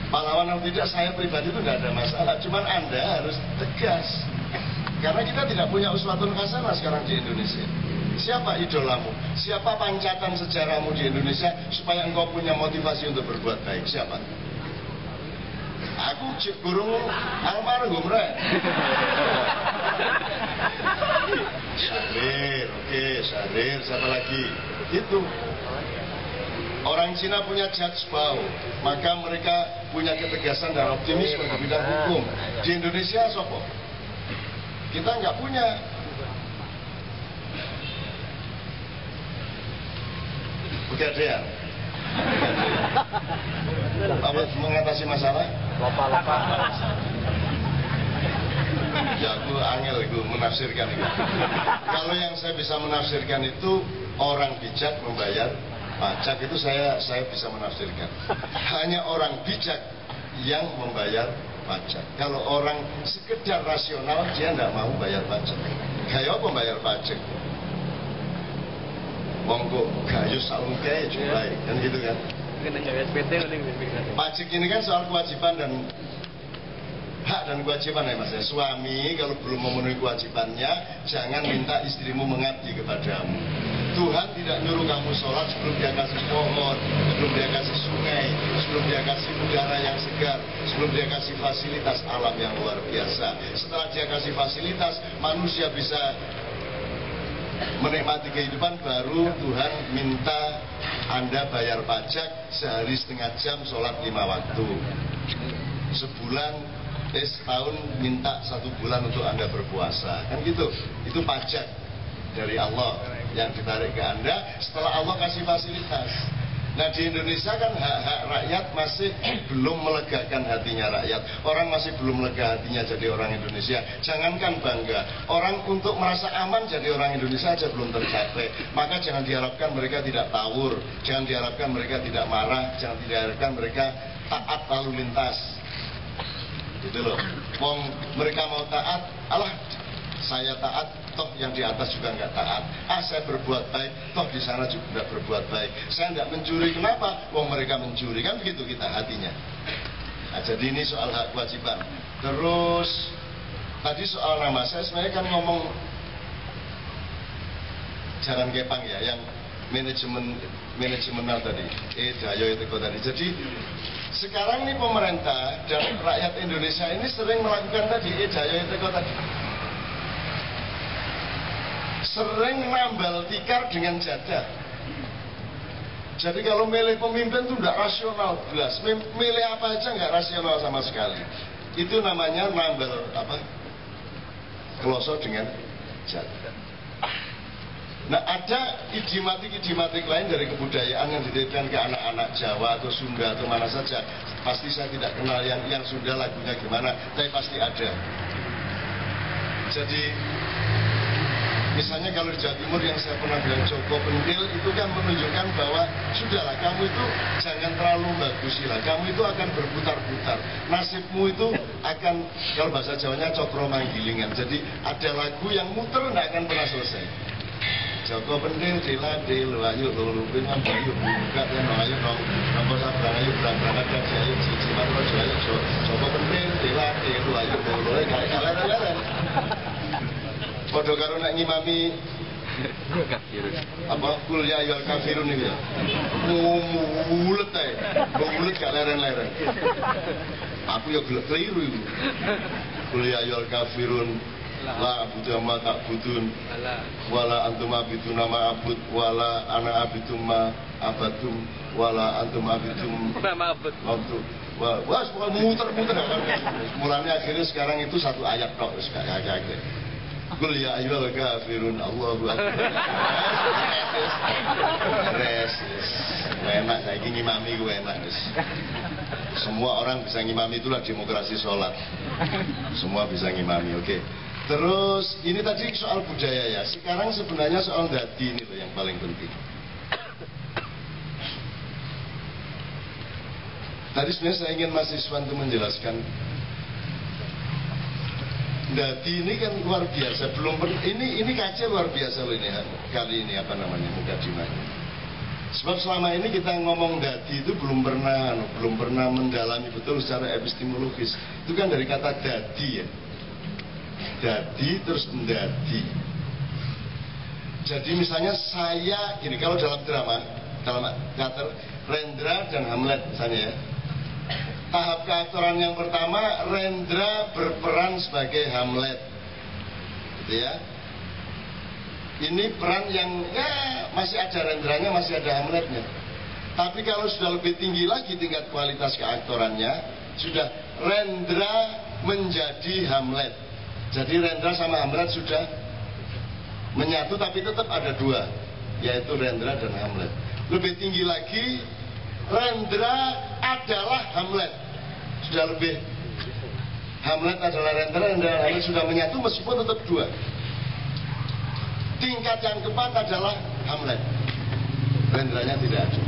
Pahlawan atau tidak, saya pribadi itu nggak ada masalah. Cuman Anda harus tegas. Karena kita tidak punya uswatun hasanah sekarang di Indonesia. Siapa idolamu? Siapa pancatan sejarahmu di Indonesia supaya engkau punya motivasi untuk berbuat baik? Siapa? Aku guru almarhum rek. Syahrir, oke, Syahrir, siapa lagi? Itu. Orang Cina punya judgebau, maka mereka punya ketegasan dan optimisme di bidang hukum. Di Indonesia sopo? Kita nggak punya. Pegadaian. Apa mengatasi masalah? Lopa. Ya aku angel menafsirkan itu. Kalau yang saya bisa menafsirkan itu orang bijak membayar pajak, itu saya bisa menafsirkan. Hanya orang bijak yang membayar pajak. Kalau orang sekedar rasional dia tidak mau bayar pajak. Kayak apa bayar pajak? Monggo gayu salungke jumlahi kan gitu kan. Pajak ini kan soal kewajiban dan hak dan kewajiban ya mas ya. Suami kalau belum memenuhi kewajibannya, jangan minta istrimu mengabdi kepadamu. Tuhan tidak nyuruh kamu sholat sebelum dia kasih pohon, sebelum dia kasih sungai, sebelum dia kasih udara yang segar, sebelum dia kasih fasilitas alam yang luar biasa. Setelah dia kasih fasilitas, manusia bisa menikmati kehidupan, baru Tuhan minta Anda bayar pajak sehari setengah jam sholat 5 waktu. Sebulan, setahun minta 1 bulan untuk Anda berpuasa. Kan gitu, itu pajak dari Allah yang ditarik ke Anda setelah Allah kasih fasilitas. Nah di Indonesia kan hak-hak rakyat masih belum melegakan hatinya rakyat. Orang masih belum lega hatinya jadi orang Indonesia. Jangankan bangga, orang untuk merasa aman jadi orang Indonesia aja belum tercapai. Maka jangan diharapkan mereka tidak tawur, jangan diharapkan mereka tidak marah, jangan diharapkan mereka taat lalu lintas. Gitu loh. Wong mereka mau taat, alah saya taat, toh yang di atas juga nggak taat. Saya berbuat baik, toh di sana juga nggak berbuat baik. Saya nggak mencuri, kenapa? Wong mereka mencuri, kan begitu kita hatinya. Nah, jadi ini soal hak kewajiban. Terus tadi soal nama, saya sebenarnya kan ngomong Jalan Kepang ya, yang manajemenal tadi, Dayo itu tadi. Jadi sekarang ini pemerintah dan rakyat Indonesia ini sering melakukan tadi, Dayo itu tadi, sering nambal tikar dengan jadah. Jadi kalau milih pemimpin itu tidak rasional, jelas. Milih apa aja nggak rasional sama sekali. Itu namanya nambal apa? Kloso dengan jadah. Nah, ada idiomatik lain dari kebudayaan yang dititipkan ke anak-anak Jawa atau Sunda atau mana saja. Pasti saya tidak kenal yang Sunda lagunya gimana, tapi pasti ada. Jadi misalnya kalau di Jawa Timur yang saya pernah bilang Joko Pentil, itu kan menunjukkan bahwa sudahlah, kamu itu jangan terlalu bagusilah, kamu itu akan berputar-putar, nasibmu itu akan, kalau bahasa Jawanya cokro manggilingan. Jadi ada lagu yang muter tidak akan pernah selesai. Joko Pentil diladil, ayo lulupin ayo buka dan ayo nomor sabrang, ayo berangkat dan ayo cici matrojo, ayo Joko Pentil diladil, ayo lulupin kalian. Padha karo nek ngimami apa kul ya ayyuhal kafirun iki ya. Mulet ae. Mulet gak leren-leren. Aku ya gelek keliru iku. Kul ya ayyuhal kafirun la abudu ma ta'budun wala antum abidun ma abud wala ana abidum ma abadum wala antum abidum ma abud. Wah, muter-muter. Mulanya akhirnya sekarang itu satu ayat tok wis gak agak. Kul ya ayyuhal kafirun Allahu akbar. Res. Enak saiki ngimami ku enak wis. Semua orang bisa ngimami, itulah demokrasi sholat. Semua bisa ngimami, oke. Terus ini tadi soal budaya ya. Sekarang sebenarnya soal dadi ini loh yang paling penting. Tadi sebenarnya saya ingin Mas Iswan itu menjelaskan dadi ini kan luar biasa, ini kaca luar biasa loh ini kali ini apa namanya mukadimahnya. Sebab selama ini kita ngomong dadi itu belum pernah mendalami betul secara epistemologis. Itu kan dari kata dadi ya. Dadi terus mendadi. Jadi misalnya saya gini, kalau dalam drama, dalam teater Rendra dan Hamlet misalnya ya. Tahap keaktoran yang pertama, Rendra berperan sebagai Hamlet, gitu ya. Ini peran yang ya masih ada Rendranya, masih ada Hamletnya. Tapi kalau sudah lebih tinggi lagi tingkat kualitas keaktorannya, sudah Rendra menjadi Hamlet. Jadi Rendra sama Hamlet sudah menyatu, tapi tetap ada dua, yaitu Rendra dan Hamlet. Lebih tinggi lagi, Rendra adalah Hamlet. Sudah lebih, Hamlet adalah Rendra dan Hamlet sudah menyatu meskipun tetap dua. Tingkat yang keempat adalah Hamlet. Rendranya tidak ada.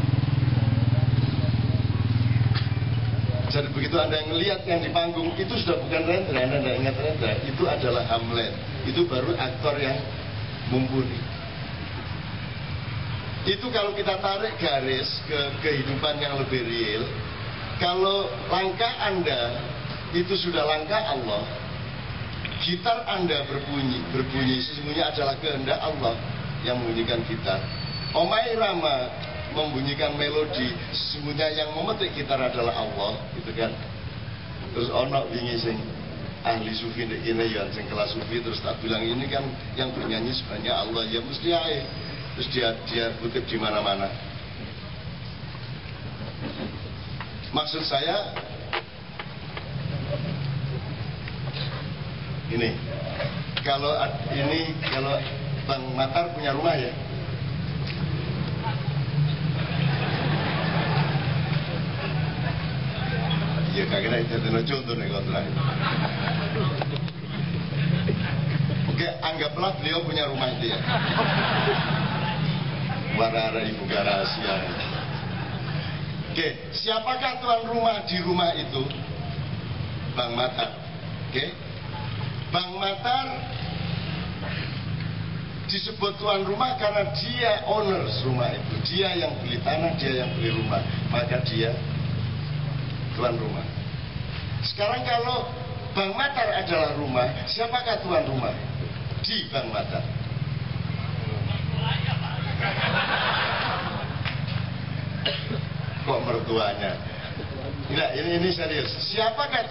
Jadi begitu Anda melihat yang di panggung itu sudah bukan Rendra, Anda tidak ingat Rendra, itu adalah Hamlet. Itu baru aktor yang mumpuni. Itu kalau kita tarik garis ke kehidupan yang lebih real, kalau langkah Anda itu sudah langkah Allah, gitar Anda berbunyi sesungguhnya adalah kehendak Allah yang membunyikan gitar. Omai Rama membunyikan melodi, sesungguhnya yang memetik gitar adalah Allah, gitu kan. Terus ono wingi sing ahli sufi nek kene ya sing kelas sufi, terus tak bilang ini kan yang bernyanyi sebenarnya Allah, ya mesti ae. Terus dia kutip di mana-mana. Maksud saya ini, kalau Bang Matar punya rumah ya. Iya kira-kira itu contoh nih kontrak. Oke, anggaplah beliau punya rumah itu ya. Warara ibu rahasia. Oke, siapakah tuan rumah di rumah itu? Bang Matar. Oke, Bang Matar disebut tuan rumah karena dia owners rumah itu. Dia yang beli tanah, dia yang beli rumah, maka dia tuan rumah. Sekarang kalau Bang Matar adalah rumah, siapakah tuan rumah di Bang Matar? Kok mertuanya? Tidak, ini serius. Siapakah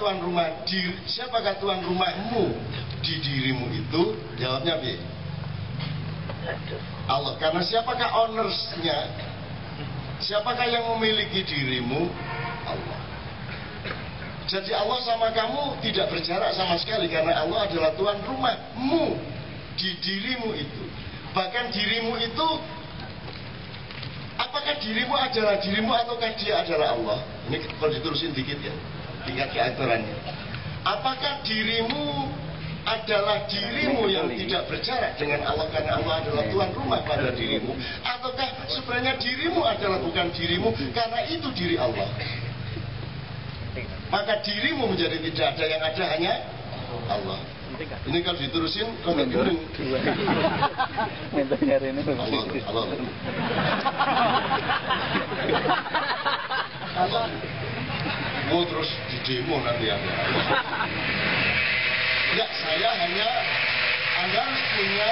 tuan rumahmu di dirimu itu? Jawabnya B. Allah. Karena siapakah ownersnya? Siapakah yang memiliki dirimu? Allah. Jadi Allah sama kamu tidak berjarak sama sekali, karena Allah adalah tuan rumahmu di dirimu itu. Bahkan dirimu itu, apakah dirimu adalah dirimu ataukah dia adalah Allah? Ini kalau diterusin dikit ya, tingkat keaktorannya. Apakah dirimu adalah dirimu yang tidak berjarak dengan Allah karena Allah adalah tuan rumah pada dirimu, ataukah sebenarnya dirimu adalah bukan dirimu karena itu diri Allah? Maka dirimu menjadi tidak ada, yang ada hanya Allah. Ini kalau diterusin kalau bingung. Allah. Mau terus di demo nanti ya. Enggak, saya hanya Anda harus punya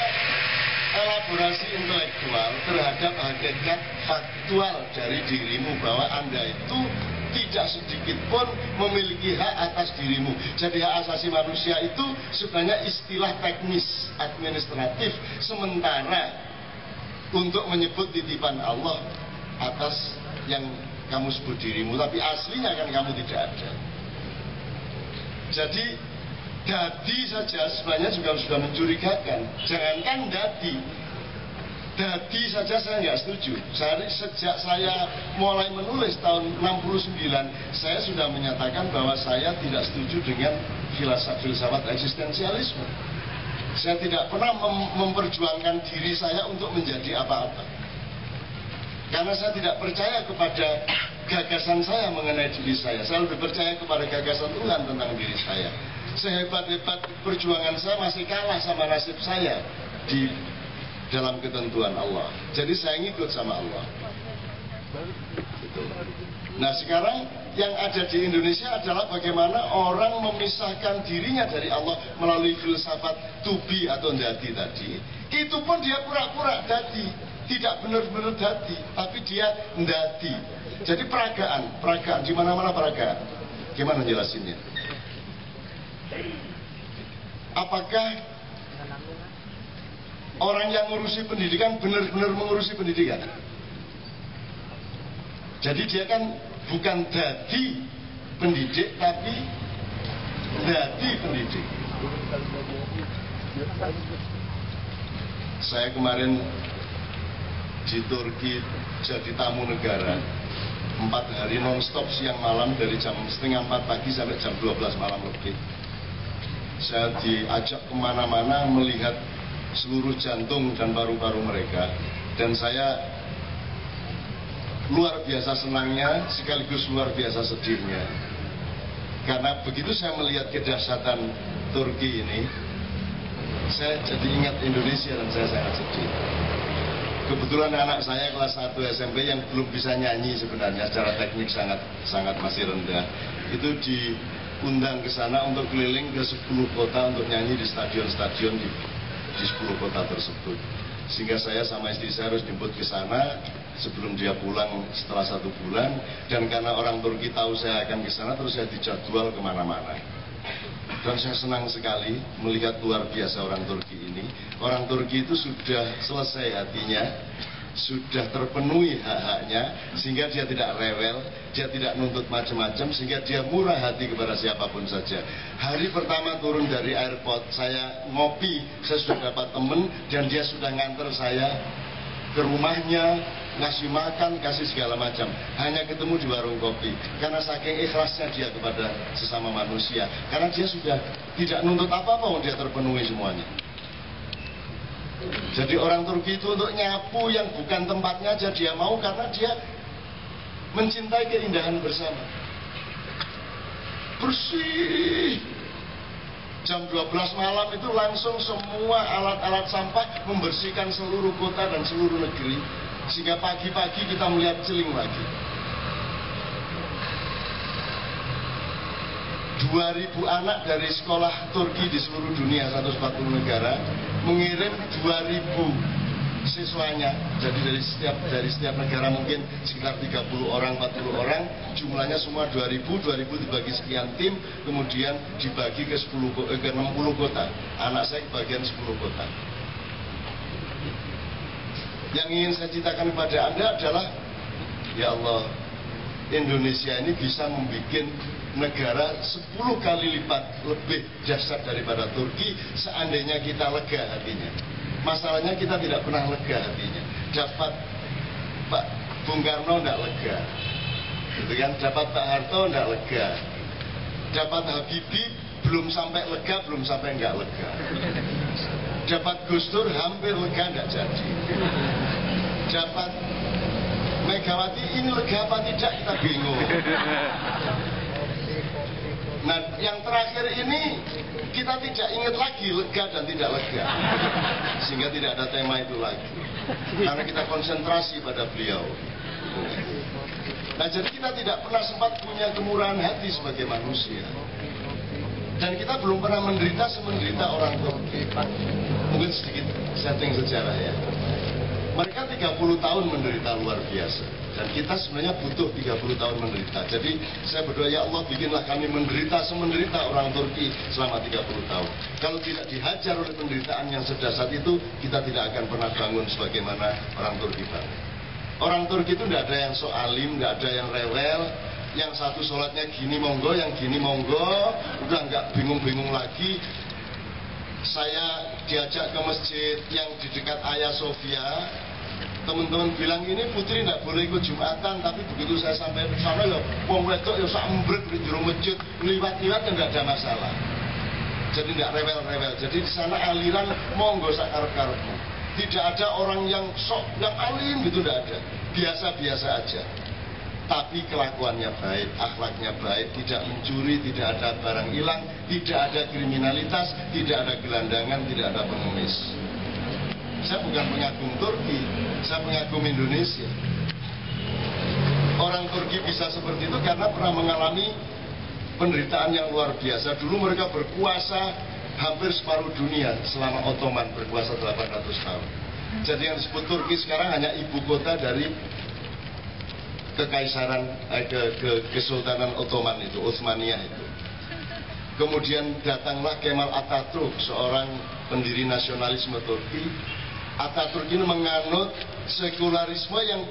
elaborasi intelektual terhadap hakikat faktual dari dirimu, bahwa Anda itu tidak sedikit pun memiliki hak atas dirimu. Jadi hak asasi manusia itu sebenarnya istilah teknis administratif sementara untuk menyebut titipan Allah atas yang kamu sebut dirimu, tapi aslinya kan kamu tidak ada. Jadi dadi saja sebenarnya juga sudah mencurigakan. Jangankan dadi saja saya nggak setuju. Sejak saya mulai menulis tahun 69, saya sudah menyatakan bahwa saya tidak setuju dengan filsafat eksistensialisme. Saya tidak pernah memperjuangkan diri saya untuk menjadi apa-apa, karena saya tidak percaya kepada gagasan saya mengenai diri saya. Saya lebih percaya kepada gagasan Tuhan tentang diri saya. Sehebat-hebat perjuangan saya masih kalah sama nasib saya di dalam ketentuan Allah. Jadi saya ngikut sama Allah. Nah sekarang yang ada di Indonesia adalah bagaimana orang memisahkan dirinya dari Allah melalui filsafat to be atau dadi tadi. Itu pun dia pura-pura dadi, tidak benar-benar dadi, tapi dia dadi. Jadi peragaan di mana-mana peragaan. Gimana jelasinnya? Apakah orang yang mengurusi pendidikan benar-benar mengurusi pendidikan? Jadi dia kan bukan dadi pendidik, tapi dadi pendidik. Saya kemarin di Turki jadi tamu negara 4 hari non-stop siang malam, dari jam setengah 4 pagi sampai jam 12 malam lebih. Saya diajak kemana-mana melihat seluruh jantung dan paru-paru mereka, dan saya luar biasa senangnya sekaligus luar biasa sedihnya, karena begitu saya melihat kedahsyatan Turki ini, saya jadi ingat Indonesia dan saya sangat sedih. Kebetulan anak saya kelas 1 SMP yang belum bisa nyanyi, sebenarnya secara teknik sangat masih rendah, itu diundang ke sana untuk keliling ke 10 kota untuk nyanyi di stadion-stadion di 10 kota tersebut. Sehingga saya sama istri saya harus jemput ke sana sebelum dia pulang setelah 1 bulan. Dan karena orang Turki tahu saya akan ke sana, terus saya dijadwal kemana-mana. Dan saya senang sekali melihat luar biasa orang Turki ini. Orang Turki itu sudah selesai hatinya, sudah terpenuhi hak-haknya, sehingga dia tidak rewel, dia tidak nuntut macam-macam, sehingga dia murah hati kepada siapapun saja. Hari pertama turun dari airport, saya ngopi, saya sudah dapat teman, dan dia sudah nganter saya ke rumahnya, ngasih makan, kasih segala macam. Hanya ketemu di warung kopi, karena saking ikhlasnya dia kepada sesama manusia. Karena dia sudah tidak nuntut apa-apa, dia terpenuhi semuanya. Jadi orang Turki itu untuk nyapu yang bukan tempatnya aja dia mau, karena dia mencintai keindahan bersama. Bersih. Jam 12 malam itu langsung semua alat-alat sampah membersihkan seluruh kota dan seluruh negeri, sehingga pagi-pagi kita melihat celing lagi. 2 2.000 anak dari sekolah Turki di seluruh dunia 140 negara mengirim 2.000 siswanya. Jadi dari setiap negara mungkin sekitar 30 orang, 40 orang, jumlahnya semua 2.000 dibagi sekian tim, kemudian dibagi ke 60 kota. Anak saya kebagian 10 kota. Yang ingin saya ceritakan kepada Anda adalah, ya Allah, Indonesia ini bisa membuat negara 10 kali lipat lebih dahsyat daripada Turki seandainya kita lega hatinya. Masalahnya kita tidak pernah lega hatinya. Dapat Pak Bung Karno tidak lega, gitu kan? Dapat Pak Harto tidak lega, dapat Habibie belum sampai lega, belum sampai nggak lega. Dapat Gus Dur hampir lega, nggak jadi. Dapat Megawati ini lega apa tidak, kita bingung. Nah, yang terakhir ini kita tidak ingat lagi lega dan tidak lega, sehingga tidak ada tema itu lagi, karena kita konsentrasi pada beliau. Nah, jadi kita tidak pernah sempat punya kemurahan hati sebagai manusia, dan kita belum pernah menderita semenderita orang Turki. Mungkin sedikit setting sejarah ya. Mereka 30 tahun menderita luar biasa, dan kita sebenarnya butuh 30 tahun menderita. Jadi saya berdoa, ya Allah, bikinlah kami menderita semenderita orang Turki selama 30 tahun. Kalau tidak dihajar oleh penderitaan yang sedasar itu, kita tidak akan pernah bangun sebagaimana orang Turki bangun. Orang Turki itu tidak ada yang so alim, tidak ada yang rewel. Yang satu sholatnya gini monggo, yang gini monggo, udah nggak bingung-bingung lagi. Saya diajak ke masjid yang di dekat Hagia Sophia. Teman-teman bilang ini putri tidak boleh ikut Jumatan, tapi begitu saya sampai ke sana ya wong wedok ya sak embrek di jero masjid, liwat-liwat ya tidak ada masalah. Jadi tidak rewel-rewel. Jadi di sana aliran monggo sak karep-karepmu. Tidak ada orang yang sok, yang alim gitu, tidak ada. Biasa-biasa aja. Tapi kelakuannya baik, akhlaknya baik, tidak mencuri, tidak ada barang hilang, tidak ada kriminalitas, tidak ada gelandangan, tidak ada pengemis. Saya bukan pengagum Turki, saya pengagum Indonesia. Orang Turki bisa seperti itu karena pernah mengalami penderitaan yang luar biasa. Dulu mereka berkuasa hampir separuh dunia selama Ottoman berkuasa 800 tahun. Jadi yang disebut Turki sekarang hanya ibu kota dari kekaisaran, kesultanan Ottoman itu, Utsmaniyah itu. Kemudian datanglah Kemal Atatürk, seorang pendiri nasionalisme Turki. Atatürk ini menganut sekularisme yang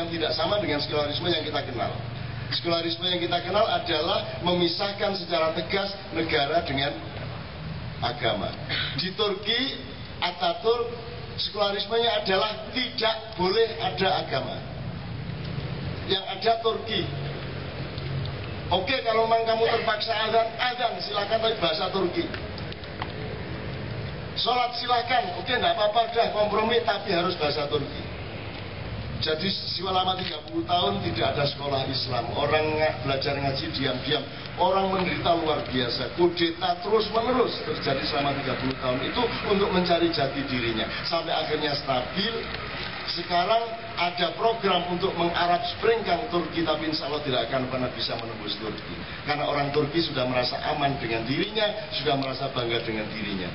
tidak sama dengan sekularisme yang kita kenal. Sekularisme yang kita kenal adalah memisahkan secara tegas negara dengan agama. Di Turki, Atatürk sekularismenya adalah tidak boleh ada agama. Yang ada Turki. Oke, kalau memang kamu terpaksa azan silakan, tapi bahasa Turki. Sholat silakan, oke, enggak apa-apa, dah kompromi, tapi harus bahasa Turki. Jadi selama 30 tahun tidak ada sekolah Islam. Orang belajar ngaji diam-diam. Orang menderita luar biasa. Kudeta terus-menerus terjadi selama 30 tahun itu untuk mencari jati dirinya. Sampai akhirnya stabil. Sekarang ada program untuk mengarab springkan Turki, tapi insya Allah tidak akan pernah bisa menembus Turki. Karena orang Turki sudah merasa aman dengan dirinya, sudah merasa bangga dengan dirinya.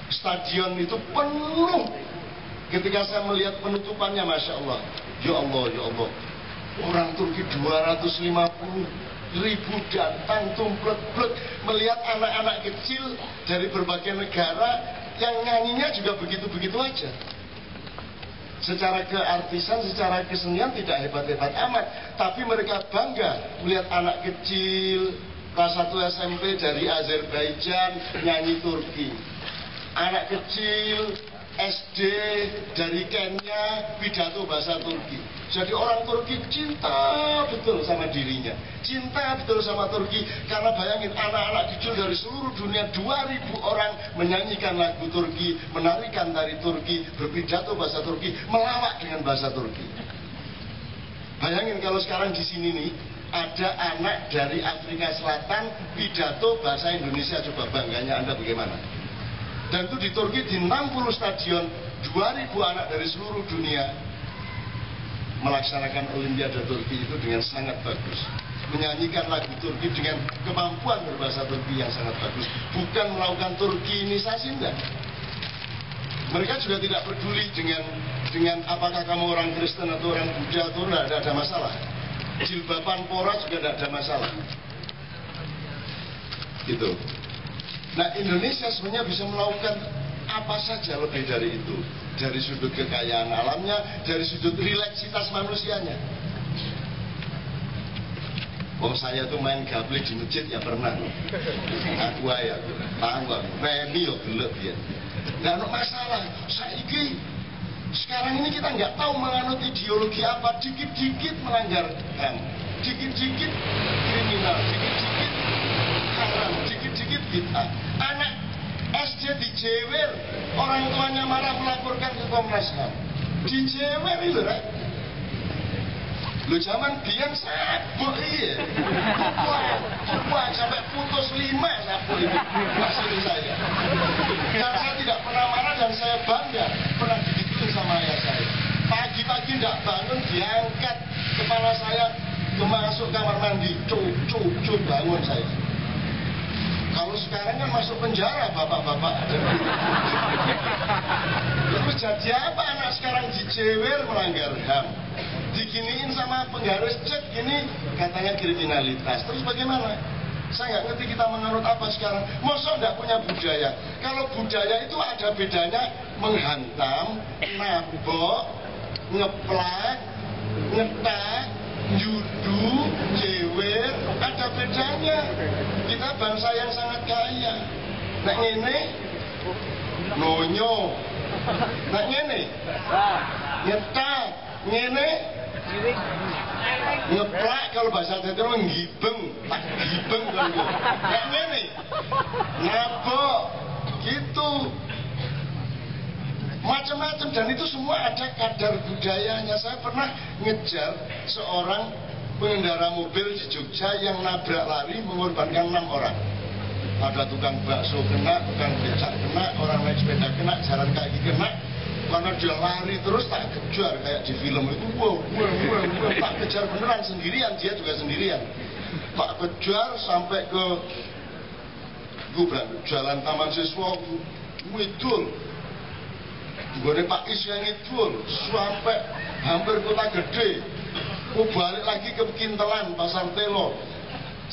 Stadion itu penuh. Ketika saya melihat penutupannya, Masya Allah. Ya Allah, ya Allah. Orang Turki 250.000 datang tumplek-plek melihat anak-anak kecil dari berbagai negara yang nyanyinya juga begitu-begitu aja. Secara keartisan, secara kesenian tidak hebat-hebat amat, tapi mereka bangga melihat anak kecil kelas 1 SMP dari Azerbaijan nyanyi Turki, anak kecil SD dari Kenya pidato bahasa Turki. Jadi orang Turki cinta betul sama dirinya, cinta betul sama Turki. Karena bayangin, anak-anak kecil dari seluruh dunia, 2.000 orang menyanyikan lagu Turki, menarikan tari Turki, berpidato bahasa Turki, melawak dengan bahasa Turki. Bayangin kalau sekarang di sini nih ada anak dari Afrika Selatan pidato bahasa Indonesia, coba bangganya Anda bagaimana? Dan itu di Turki di 60 stadion, 2.000 anak dari seluruh dunia melaksanakan Olimpiade Turki itu dengan sangat bagus. menyanyikan lagu Turki dengan kemampuan berbahasa Turki yang sangat bagus. Bukan melakukan Turkinisasi, enggak. Mereka juga tidak peduli dengan apakah kamu orang Kristen atau orang Buddha atau tidak ada masalah. Jilbaban pora juga tidak ada masalah. Gitu. Nah, Indonesia sebenarnya bisa melakukan apa saja lebih dari itu. Dari sudut kekayaan alamnya, dari sudut rileksitas manusianya. Saya tuh main gaple di masjid ya pernah. Aku ya, tahu aku. Remi yo gelap ya. Nggak ada masalah. Sekarang ini kita nggak tahu menganut ideologi apa. Dikit-dikit melanggar HAM, dikit-dikit kriminal, dikit-dikit haram, dikit-dikit bid'ah. Anak SD dijewer, orang tuanya marah melaporkan ke Komnas HAM. Dijewer itu, right? Lu zaman biar sabuk iya. Wah, sampai putus 5 sabuk itu hasil saya. Dan saya tidak pernah marah dan saya bangga pernah digituin sama ayah saya. Pagi-pagi tidak bangun diangkat kepala saya masuk kamar mandi. Cuk bangun saya. Kalau sekarang kan masuk penjara bapak-bapak. Terus jadi apa anak sekarang dijewer melanggar HAM? Diginiin sama penggaris cek gini katanya kriminalitas. Terus bagaimana? Saya nggak ngerti kita menganut apa sekarang. Masa nggak punya budaya? Kalau budaya itu ada bedanya menghantam, nabok, ngeplak, ngetak, judu, jewer, ada bedanya. Kita bangsa yang sangat kaya. Nah ini nonyo, nah ini ngetak, ini ngeplak kalau bahasa Jawa menggibeng, tak gibeng kan gitu. Kayaknya nih, nabok, gitu, macam-macam dan itu semua ada kadar budayanya. Saya pernah ngejar seorang pengendara mobil di Jogja yang nabrak lari mengorbankan 6 orang. Ada tukang bakso kena, tukang becak kena, orang naik sepeda kena, jalan kaki kena. Karena dia lari terus tak kejar kayak di film itu, wow, tak kejar beneran sendirian, dia juga sendirian. Tak kejar sampai ke Jalan Taman Siswa, Widul, gue Pak Is yang Widul, sampai hampir Kota Gede. Balik lagi ke Kintelan, Pasar Telo.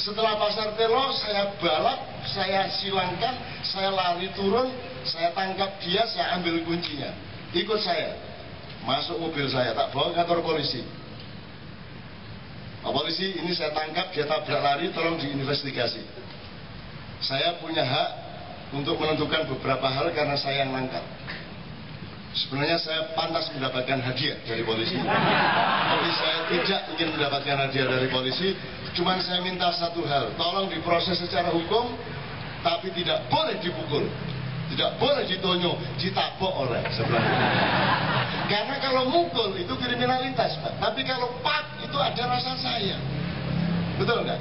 Setelah Pasar Telo, saya balap, saya silangkan, saya lari turun, saya tangkap dia, saya ambil kuncinya. Ikut saya, masuk mobil saya, tak bawa ke kantor polisi. Pak polisi, ini saya tangkap, dia tabrak lari, tolong diinvestigasi. Saya punya hak untuk menentukan beberapa hal karena saya yang nangkap. Sebenarnya saya pantas mendapatkan hadiah dari polisi, tapi saya tidak ingin mendapatkan hadiah dari polisi. Cuman saya minta satu hal, tolong diproses secara hukum, tapi tidak boleh dipukul. Tidak boleh ditonyo, ditabok oleh sebelah. Karena kalau mukul itu kriminalitas, Pak. Tapi kalau pak itu ada rasa sayang. Betul nggak?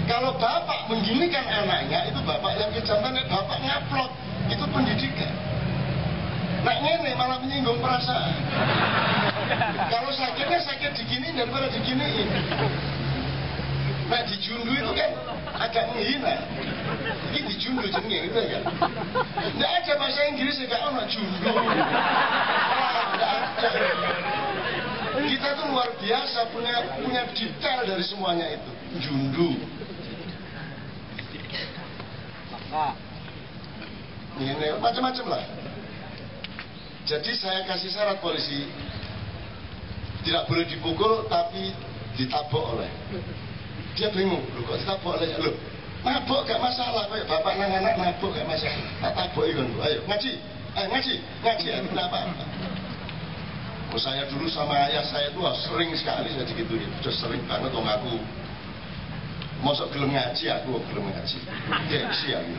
Kalau bapak mengginikan anaknya, itu bapak yang kejam, bapak ngaplok, itu pendidikan. Nah ini malah menyinggung perasaan. Kalau sakitnya sakit diginiin daripada diginiin. Nah dijundu itu kan agak menghina. Ini dijundu jenenge gitu kan. Nggak ada bahasa Inggris nggak ada jundu. Nggak ada. Kita tuh luar biasa punya detail dari semuanya itu. Jundu. Ini macam-macam lah. Jadi saya kasih syarat polisi, tidak boleh dipukul tapi ditabok oleh. Dia bingung, loh kok ditabok oleh, loh nabok gak masalah, kayak bapak nang anak nabok gak masalah, tak tabok itu, ayo ngaji, aku gak apa-apa. Oh, saya dulu sama ayah saya tuh sering sekali saya digituin, sudah sering banget dong aku. Mosok gelem ngaji, aku gelem ngaji. Gengsi aku.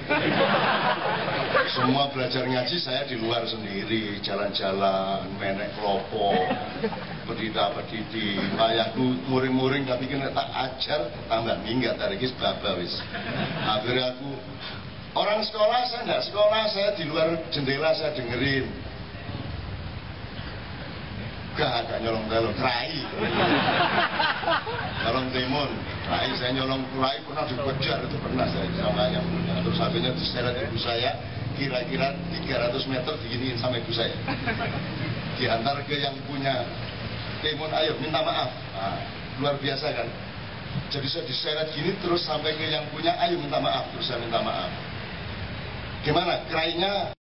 Semua belajar ngaji saya di luar sendiri, jalan-jalan, menek klopo, pedita-pediti. Ayahku muring-muring tapi kena tak ajar, tambah minggat dari kis babawis. Akhirnya aku orang sekolah, saya enggak sekolah, saya di luar jendela saya dengerin. Gak nyolong telur, kerai. Nyolong timun, kerai. Saya nyolong kerai pernah dikejar, itu pernah saya sama yang punya. Terus akhirnya diseret ibu saya, kira-kira 300 meter diginiin sama ibu saya. Diantar ke yang punya timun, ayo minta maaf. Nah, luar biasa kan. Jadi saya diseret gini terus sampai ke yang punya, ayo minta maaf. Terus saya minta maaf. Gimana? Kerainya